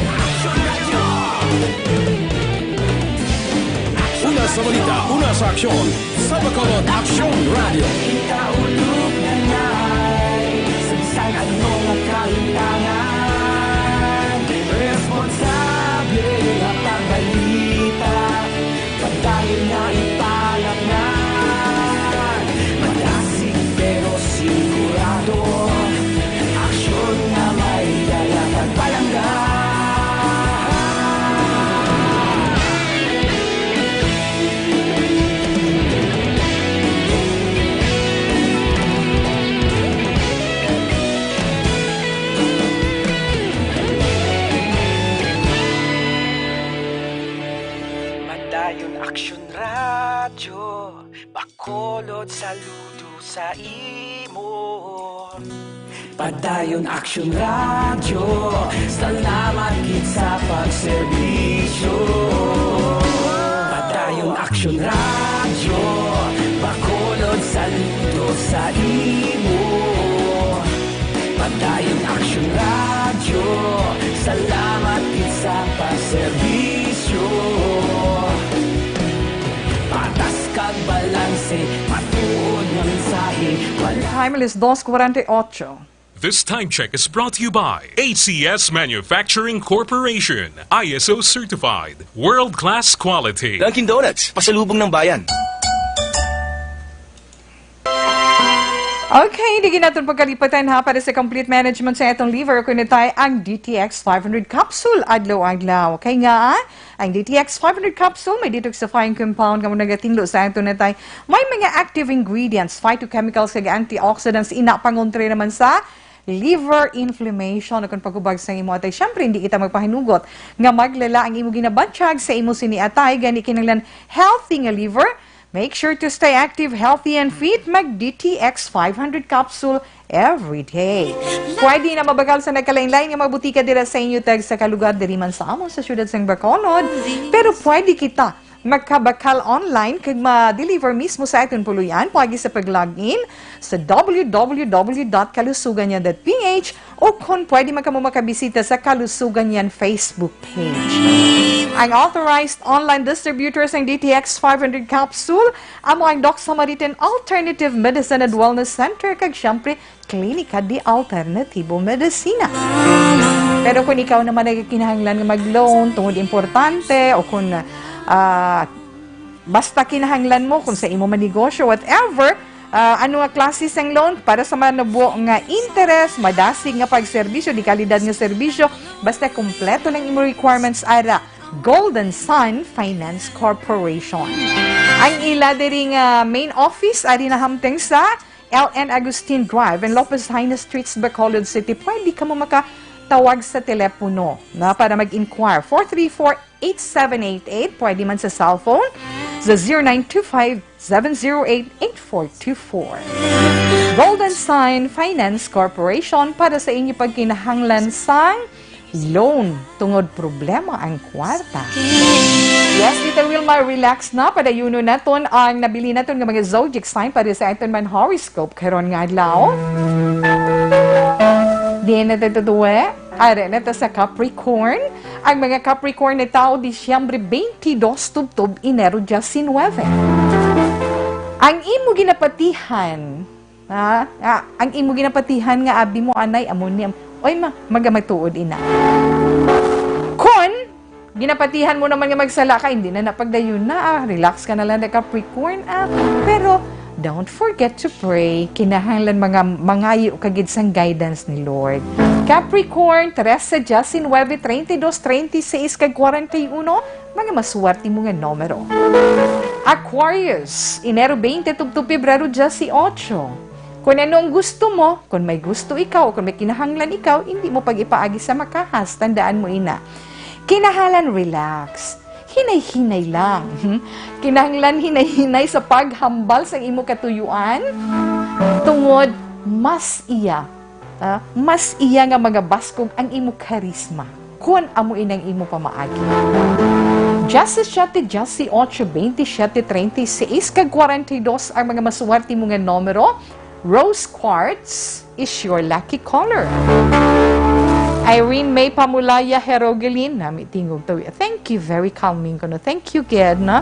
Una sa balita, una sa aksyon, sa Bacolod Action Radio. Ikaulog na na'y sagsang anong kahintangan. Responsable at pagbalita, pagdayon na ipalaknan. Malasig pero sigurado, aksyon na may dala pagpalanggan. Padayon Action Radio, Bacolod saludo sa imo. Padayon Action Radio, salamat kit sa pagserbisyo. Padayon Action Radio, Bacolod saludo sa imo. Padayon Action Radio, salamat kit sa pagserbisyo. Patas kag balanse, matuod nga mensahe, wala. Time is 2:48. This time check is brought to you by ACS Manufacturing Corporation. ISO certified. World-class quality. Dunkin' Donuts, pasalubong ng bayan. Okay, hindi natin pagkalipatan ha para sa complete management sa itong liver. Kung tayo ang DTX 500 capsule adlaw-adlaw. Okay nga, ang DTX 500 capsule may detoxifying compound kamo nagatinlo sa ito na tayo. May mga active ingredients, phytochemicals kag antioxidants ina pangontre naman sa liver inflammation kung pagubag sa imo atay. Syempre hindi kita magpahinugot nga maglala ang imo ginabantyag sa imo sini atay gani kinahanglan healthy nga liver. Make sure to stay active, healthy, and fit. Mag-DTX 500 capsule every day. Pwede na mabagal sa nagkalain-lain nga mabutika dira sa inyo tag sa kalugar diri man sa amon sa syudad sang Bacolod. Pero pwede kita magkabakal online kag ma-deliver mismo sa aton puluyan pagi sa pag-login sa www.kalusuganyan.ph o kung pwede man kamo makabisita sa Kalusuganyan Facebook page. Ang authorized online distributors ng DTX 500 capsule amo ang Doc Samaritan Alternative Medicine and Wellness Center kag syempre Klinika di Alternatibo Medicina. Pero kung ikaw naman ay kinahanglan nga mag-loan tungod importante o kung basta kinahanglan mo kung sa imo man negosyo whatever, ano nga klase sang loan para sa manabuo nga interest, madasig nga pagserbisyo, di kalidad nga serbisyo, basta kompleto ng imo requirements ara Golden Sun Finance Corporation. Ang ila diri nga main office ari nahamteng sa LN Agustin Drive and Lopez Haines Streets, Bacolod City. Pwede ka mo makatawag sa telepono na para mag-inquire 434-8788. Pwede man sa cellphone sa 0925-708-8424. Golden Sun Finance Corporation para sa inyo pagkinahanglan sang loan tungod problema ang kwarta. Yes, Little Wilma, relax na. Padayuno naton ang nabili naton nga mga zodiac sign para sa aton man horoscope karon nga adlaw. Di na tatutuwe. Are na ta sa Capricorn. Ang mga Capricorn na tao Disyembre 22 tubtob Enero 19. Ang imo ginapatihan, ang imo ginapatihan nga abi mo anay amonium. Oy magamatuod ina. Kon ginapatihan mo naman nga magsala ka, hindi na napagdayon na, relax ka na lang na Capricorn, pero don't forget to pray, kinahanglan mangayo kagid sang guidance ni Lord. Capricorn, 13, 19, 32, 36, kag 41, mga maswerte mo nga numero. Aquarius, Enero 20, tubto Pebrero 18. Kung anong gusto mo, kung may gusto ikaw, kung may kinahanglan ikaw, hindi mo pag-ipaagi sa makahas, tandaan mo ina. Kinahalan relax. hinay-hinay lang. Kinahanglan hinay-hinay sa paghambal sa imo katuyuan tungod mas iya nga mga baskog ang imo karisma kun amo inang imo pamaagi. Justice 7, Justice 8, 27, 36, kag 42 ang mga masuwerte mo nga numero. Rose quartz is your lucky color. Irene May Pamulaya Herogelin, nami tingog tawi. Thank you, very calming ko no. Thank you, Ged, na.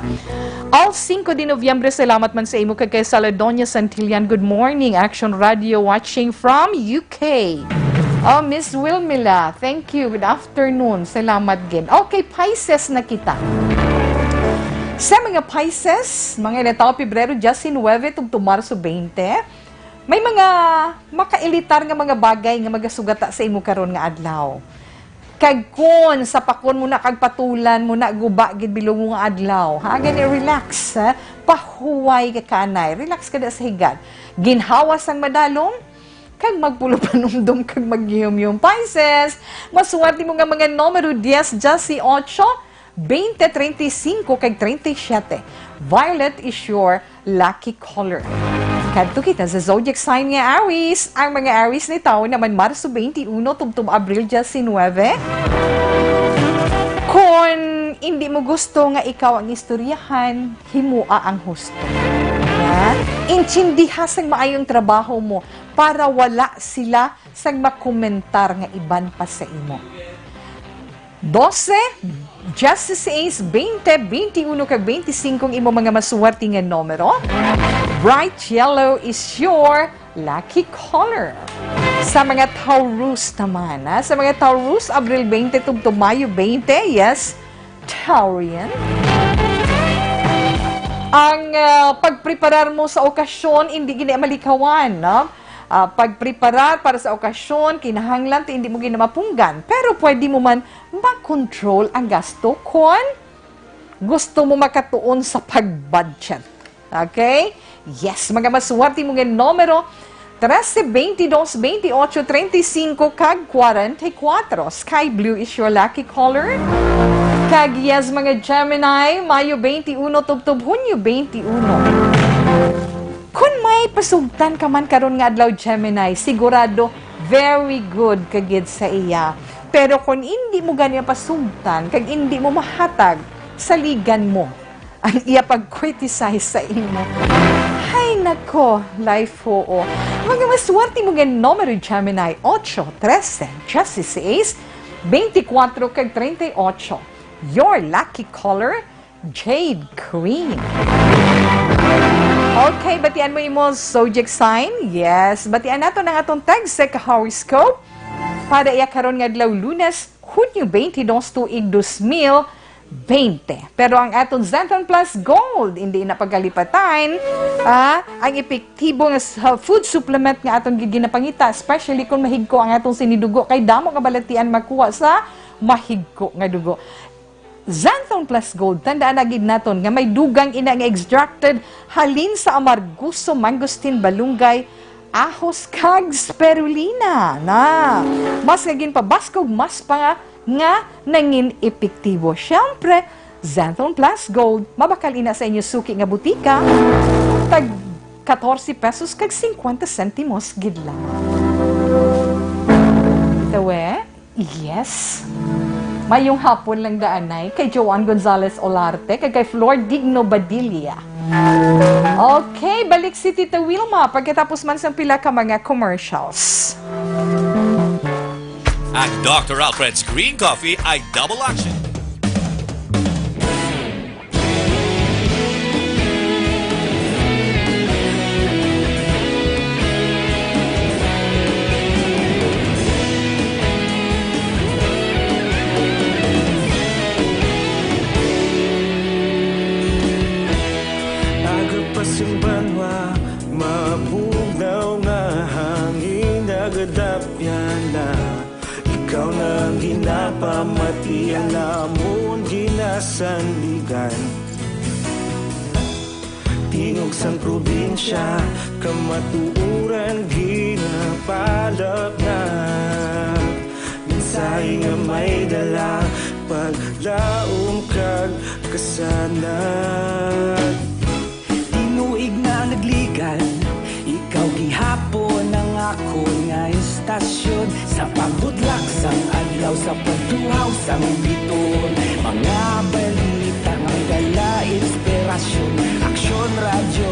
All 5 de Nobyembre, salamat man sa imo kay Saladonia Santillan. Good morning, Action Radio watching from UK. Oh, Miss Wilmila, thank you. Good afternoon. Salamat, Ged. Okay, Pisces na kita. Sa mga Pisces, mga ilang Pebrero, Justin 9, tugtong Marso 20, may mga makailitar nga mga bagay nga magasugata sa imo karon nga adlaw. Kag kun sa pakon mo na kag patulan mo na guba gid bilong nga adlaw. Ha gani relax, ha? Pahuway ka kanay, relax ka da sa higad. Ginhawas ang madalong kag magpulo panumdum kag magyum-yum. Pisces, masuwerte mo nga mga numero 10, 18, 20, 35 kag 37. Violet is your lucky color. Kadto kita sa zodiac sign nga Aries. Ang mga Aries ni taon naman Marso 21 tubtub Abril 19. Kung hindi mo gusto nga ikaw ang istoryahan, himua ang husto. Intindiha sang maayong trabaho mo para wala sila sang makomentar nga iban pa sa imo. 12, Justice 20, 21 kag 25 ang imo mga masuwerte nga numero. Bright yellow is your lucky color. Sa mga Taurus naman, sa mga Taurus, Abril 20 tugtong Mayo 20, yes, Taurian. Ang pagpreparar mo sa okasyon, hindi gina malikawan, no? Pagpreparar para sa okasyon, kinahanglan ti hindi mo ginamapunggan. Pero pwede mo man makontrol ang gasto kung gusto mo makatuon sa pag-budget. Okay? Yes, mga masuwerte mo nga numero 13, 22, 28, 35, kag 44. Sky blue is your lucky color. Kag yes, mga Gemini, Mayo 21, tubtub Hunyo 21. Kung may pasugtan ka man karon nga adlaw Gemini, sigurado very good kagid sa iya. Pero kung hindi mo ganyan pasugtan, kag hindi mo mahatag, saligan mo ang iya pag-criticize sa imo. Hay nako, life oo. Mga maswerte mo nga numero Gemini, 8, 13, 16, 24 kag 38. Your lucky color, jade green. Okay, batian mo imo zodiac sign? Yes, batian nato ng atong tag-sec horoscope para iya karon nga adlaw Lunes, Hunyo 22 tuig 2020. Pero ang atong Zenton Plus Gold, hindi na pagkalipatan, ang epektibo nga food supplement nga atong ginapangita, especially kung mahigko ang atong sinidugo, kay damo nga balatian makuha sa mahigko nga dugo. Xanthone Plus Gold, tandaan na gid naton nga may dugang ina nga extracted halin sa amarguso, mangosteen, balunggay, ahos kag spirulina na mas naging pabaskog mas pa nga nangin epektibo. Syempre, Xanthone Plus Gold mabakal ina sa inyo suki nga butika tag 14 pesos kag 50 centimos gid lang. Itawe? Yes. Mayong hapon lang daanay kay Joan Gonzalez Olarte, kay Flor Digno Badilla. Okay, balik si Tita Wilma pagkatapos man sa pila ka mga commercials. Ang Dr. Alfred's Green Coffee ay double action. Simbanwa, mapugnaw nga hangin nagadapyan na ikaw nang ginapamatian namon ginasandigan. Tingog sang probinsya, kamatuuran ginapalap na minsay nga may dala paglaom kag kasanan. Tinuig na nagligan, ikaw gihapon ang ako nga istasyon. Sa pagbutlak sang adlaw, sa pagtuhaw sang biton, mga balita nga dala inspirasyon. Aksyon radyo,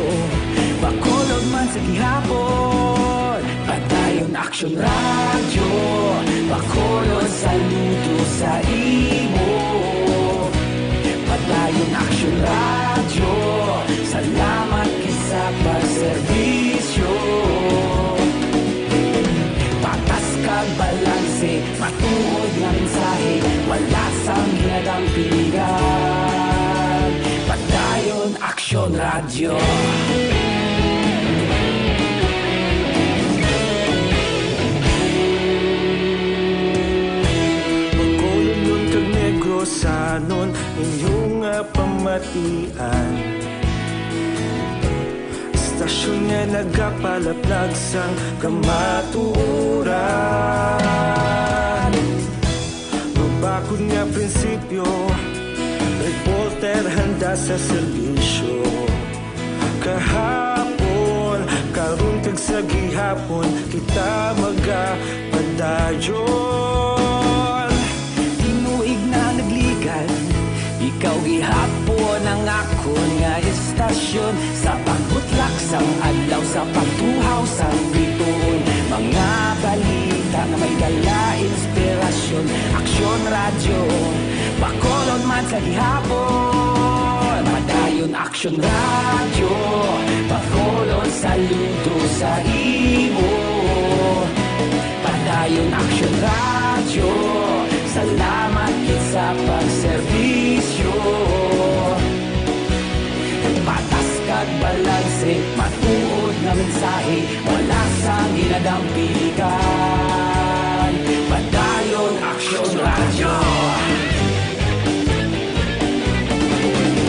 bakolog man sa gihapon. Padayon aksyon radyo, bakolog saludo sa imo. Padayon aksyon radyo, salamat kisa pagserbisyo. Patas kag balanse, matuod nga mensahe, wala sang ginadang piligan. Padayon aksyon radyo. Bacolod nun kag Negrosanon, inyong pamatian. Istasyon nga nagapalaplag sang kamatuoran. Mabakod nga prinsipyo, reporter handa sa serbisyo. Kahapon, karon kag sa gihapon, kita magapadayon. Tinuig na nagligan, ikaw gihapon ang akon nga istasyon. Sa pagbutlak sang adlaw, sa pagtuhaw sang biton, mga balita nga may dala inspirasyon. Aksyon radyo, bakolod man sa gihapon. Padayon aksyon radyo, bakolod saludo sa imo. Padayon aksyon radyo, salamat sa pagserbisyo. Patas kag balanse, matuod na mensahe, wala sang ginadang piligan. Padayon aksyon radyo.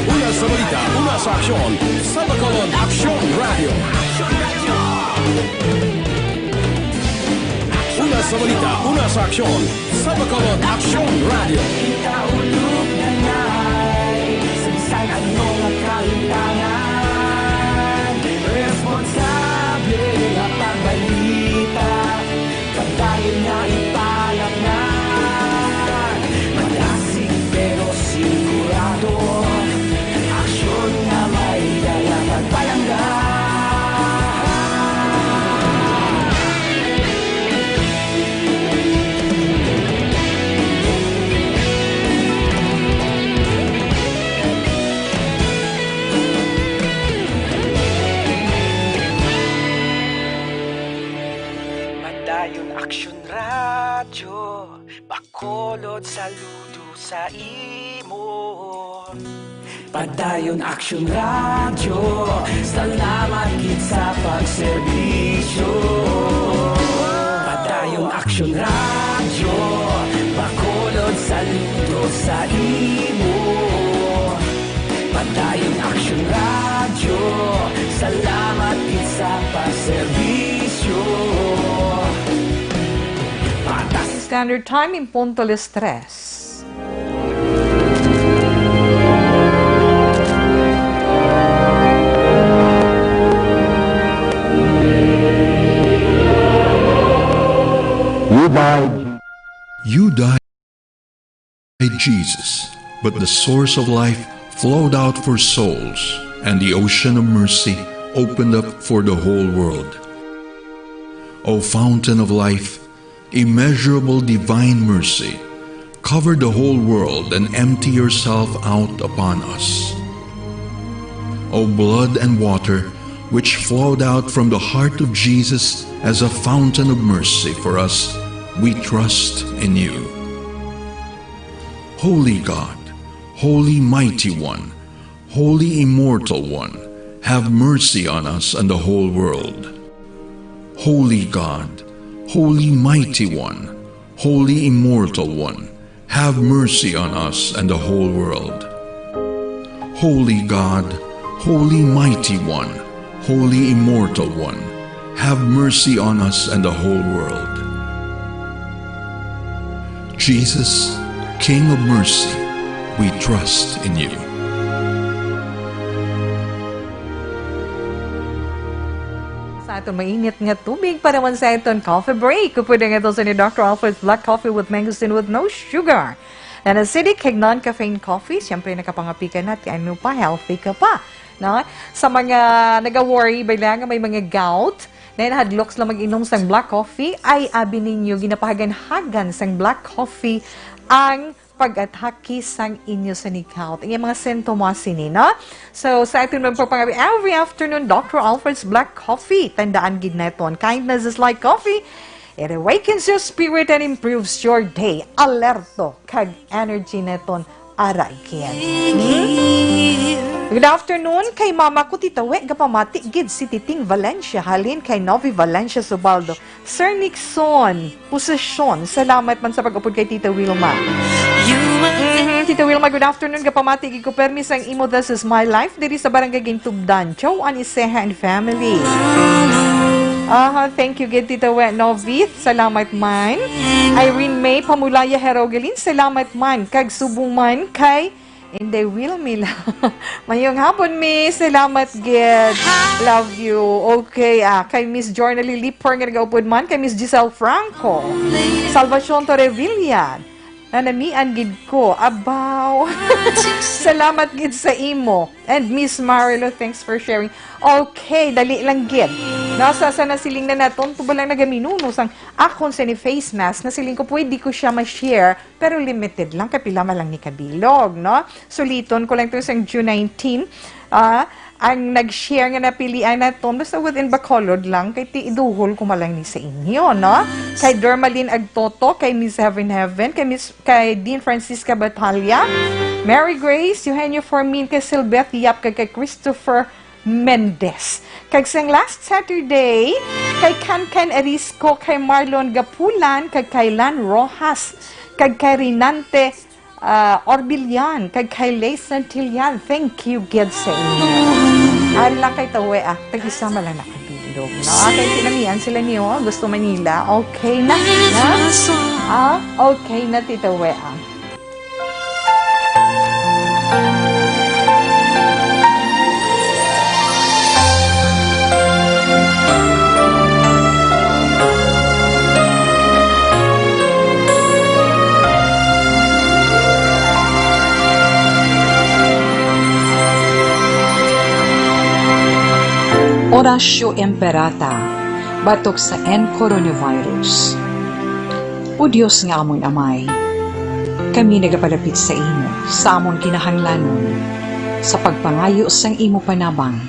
Una sa balita, una sa aksyon, sa Bacolod Aksyon Radio. Una sa balita, una sa aksyon, sa Bacolod Aksyon Radio. Ikaulog na na'y sabisan ano nga kalintangan. Responsable nga pagbalita, pagdayon na ipalaknan. Malasig pero sigurado, aksyon nga may dala pagpalanggan. Padayon aksyon radyo, bakolod saludo sa imo. Padayon aksyon radyo, salamat gid sa pagserbisyo. Padayon aksyon radyo, bakolod saludo sa imo. Padayon aksyon radyo, salamat gid sa pagserbisyo. Standard Time in punto alas 3. You died, Jesus, but the source of life flowed out for souls, and the ocean of mercy opened up for the whole world. O fountain of life, immeasurable divine mercy, cover the whole world and empty yourself out upon us. O blood and water, which flowed out from the heart of Jesus as a fountain of mercy for us, we trust in you. Holy God, Holy Mighty One, Holy Immortal One, have mercy on us and the whole world. Holy God, Holy Mighty One, Holy Immortal One, have mercy on us and the whole world. Holy God, Holy Mighty One, Holy Immortal One, have mercy on us and the whole world. Jesus, King of mercy, we trust in you. Ito mainit nga tubig para man sa iton coffee break. Kupwede nga ito sa ni Dr. Alfred's Black Coffee with Mangosteen with no sugar. Na acidic kag non-caffeine coffee, siyempre nakapangapi ka na, ano pa, healthy ka pa. No? Sa mga nag-worry, bala nga may mga gout, na inahadloks lang mag-inom sang black coffee, ay abi ninyo ginapahagan-hagan sang black coffee ang pag-atake sang inyo sa gout. Ang mga sintomas ini, no? So, sa atin magpapangabi, every afternoon, Dr. Alfred's Black Coffee. Tandaan gid na iton. Kindness is like coffee. It awakens your spirit and improves your day. Alerto kag energy na iton aragyan. Good afternoon kay Mama ko titawe gapamati gid si Titing Valencia halin kay Novi Valencia Subaldo. Sir Nixon, posisyon. Salamat man sa pag-upod kay Tita Wilma. Tita Wilma, good afternoon. Gapamati gid ko permis ang imo This Is My Life diri sa Barangay Gintubdan. Chow Aniseha and family. Thank you gid Tita Novi. Salamat man. Irene May Pamulaya Herogelin. Salamat man kag subong man kay Inday Wilmila. Mayong hapon, Miss. Salamat, gid. Love you. Okay, kay Miss Jornally Lipper nga nag-upod man. Kay Miss Giselle Franco. Salvacion Torrevilla. Nanamian gid ko. Abaw. Salamat gid sa imo. And Miss Marilo, thanks for sharing. Okay, dali lang gid. Nasa sana siling na naton, tuba lang nagaminuno sang akon sa ni face mask na siling ko pwede ko siya ma-share pero limited lang, kapila lang ni kabilog, no? Suliton ko lang ito sang June 19, ang nag-share nga napilian na ito, basta within Bacolod lang, kay iduhol ko malang ni sa inyo, no? Kay Dermaline Agtoto, kay Miss Heaven, kay Dean Francisca Batalya, Mary Grace, Eugenio Formin, kay Silbeth Yap, kay Christopher Mendez. Kag sang last Saturday, kay Kankan Arisco, kay Marlon Gapulan, kay Kailan Rojas, kay Rinante Orbilian, kay Lay Santillan. Thank you, gid sa inyo. Ari lang kay tawe, tag-isama lang nakabilog. No? Kay tinamian sila niyo, gusto Manila. Okay na, na? Okay na, Tita Wea. Orasyo Emperata, batok sa N-Coronavirus. O Diyos nga amon amay, kami nagapalapit sa imo, sa amon kinahanglanon, sa pagpangayo sang imo panabang,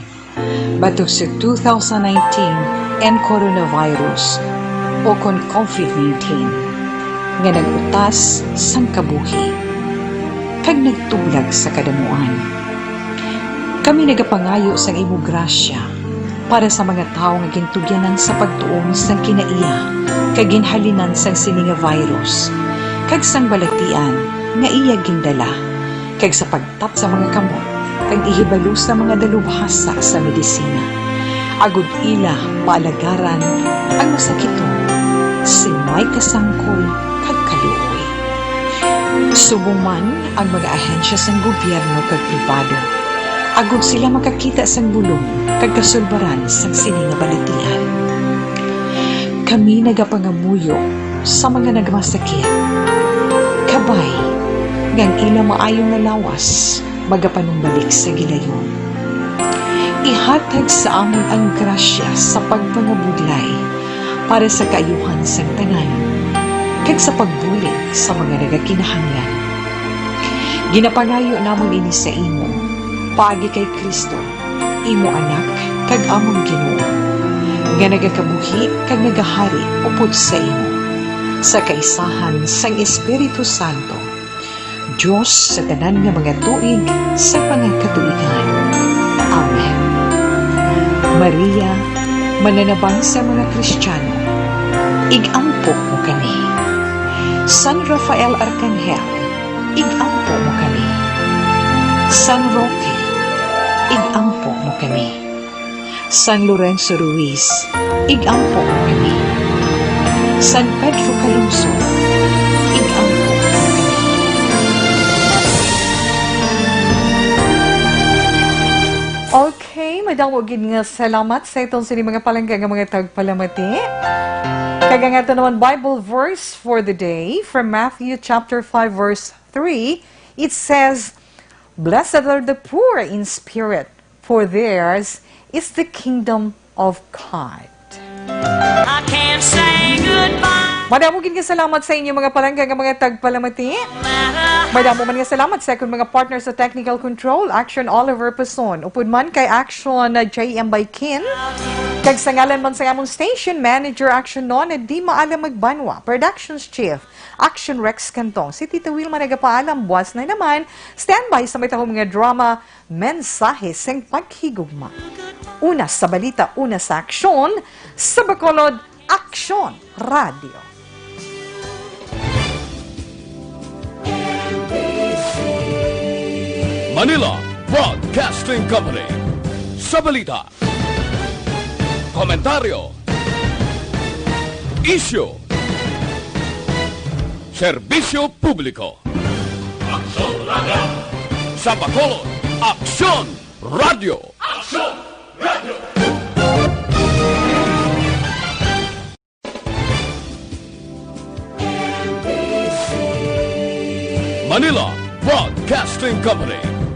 batok sa 2019 N-Coronavirus o kon COVID-19, nga nagutas sang kabuhi, kag nagtublag sa kadamuan. Kami nagapangayo sang imo grasya, para sa mga tao nga gintugyanan sa pagtuon sang kinaiya kag ginhalinan sang sini nga virus kag sang balatian nga iya gindala kag sa pagtap sa mga kamot kag ihibalo sa mga dalubhasa sa medisina agud ila paalagaran ang masakiton si may kasangkol kag kaluoy. Subong man ang mga ahensya sang gobyerno kag pribado agud sila makakita sang bulong kag kasulbaran sang sini nga balatian. Kami nagapangamuyo sa mga nagmasakit. Kabay, ngang ila maayong nalawas, magapanumbalik sa gilayon. Ihatag sa amon ang grasya sa pagpangabudlay para sa kaayuhan sang tanan, kag sa pagbulig sa mga nagakinahanglan. Ginapangayo namon ini sa imo, paagi kay Kristo, imo anak, kag among Ginoo, nga nagakabuhi kag nagahari upod sa imo, sa kaisahan sang Espiritu Santo, Diyos sa tanan nga mga tuig sa pangakatuigan. Amen. Maria, mananabang sa mga Kristiyano, igampo mo kami. San Rafael Arcangel, igampo mo kami. San Roque, igampo mo kami. San Lorenzo Ruiz, igampo mo kami. San Pedro Calungsod, igampo mo kami. Okay, madamo gid nga salamat sa itong sini mga palangga nga mga tagpalamati. Kagangata naman Bible verse for the day from Matthew chapter 5 verse 3. It says, "Blessed are the poor in spirit, for theirs is the kingdom of God." I can't say goodbye. Madamo gid nga salamat sa inyo mga palangga nga mga tagpalamati. Madamo man nga salamat sa akong mga partners sa Technical Control, Action Oliver Pason. Upod man kay Action JM Baykin. Kag sa ngalan man sa among station manager Action non di maalam magbanwa. Productions Chief Action Rex Cantong. Si Tita Wilma nagapaalam, buwas na naman. Standby sa may tahong mga drama, mensahe sing paghigugma. Una sa balita, una sa aksyon, sa Bacolod, Aksyon Radio. Manila Broadcasting Company. Sa balita, komentaryo, issue, serbisyo publiko. Aksyon Radio. Sa Bacolod, Aksyon Radio. Aksyon Radio. Manila Broadcasting Company.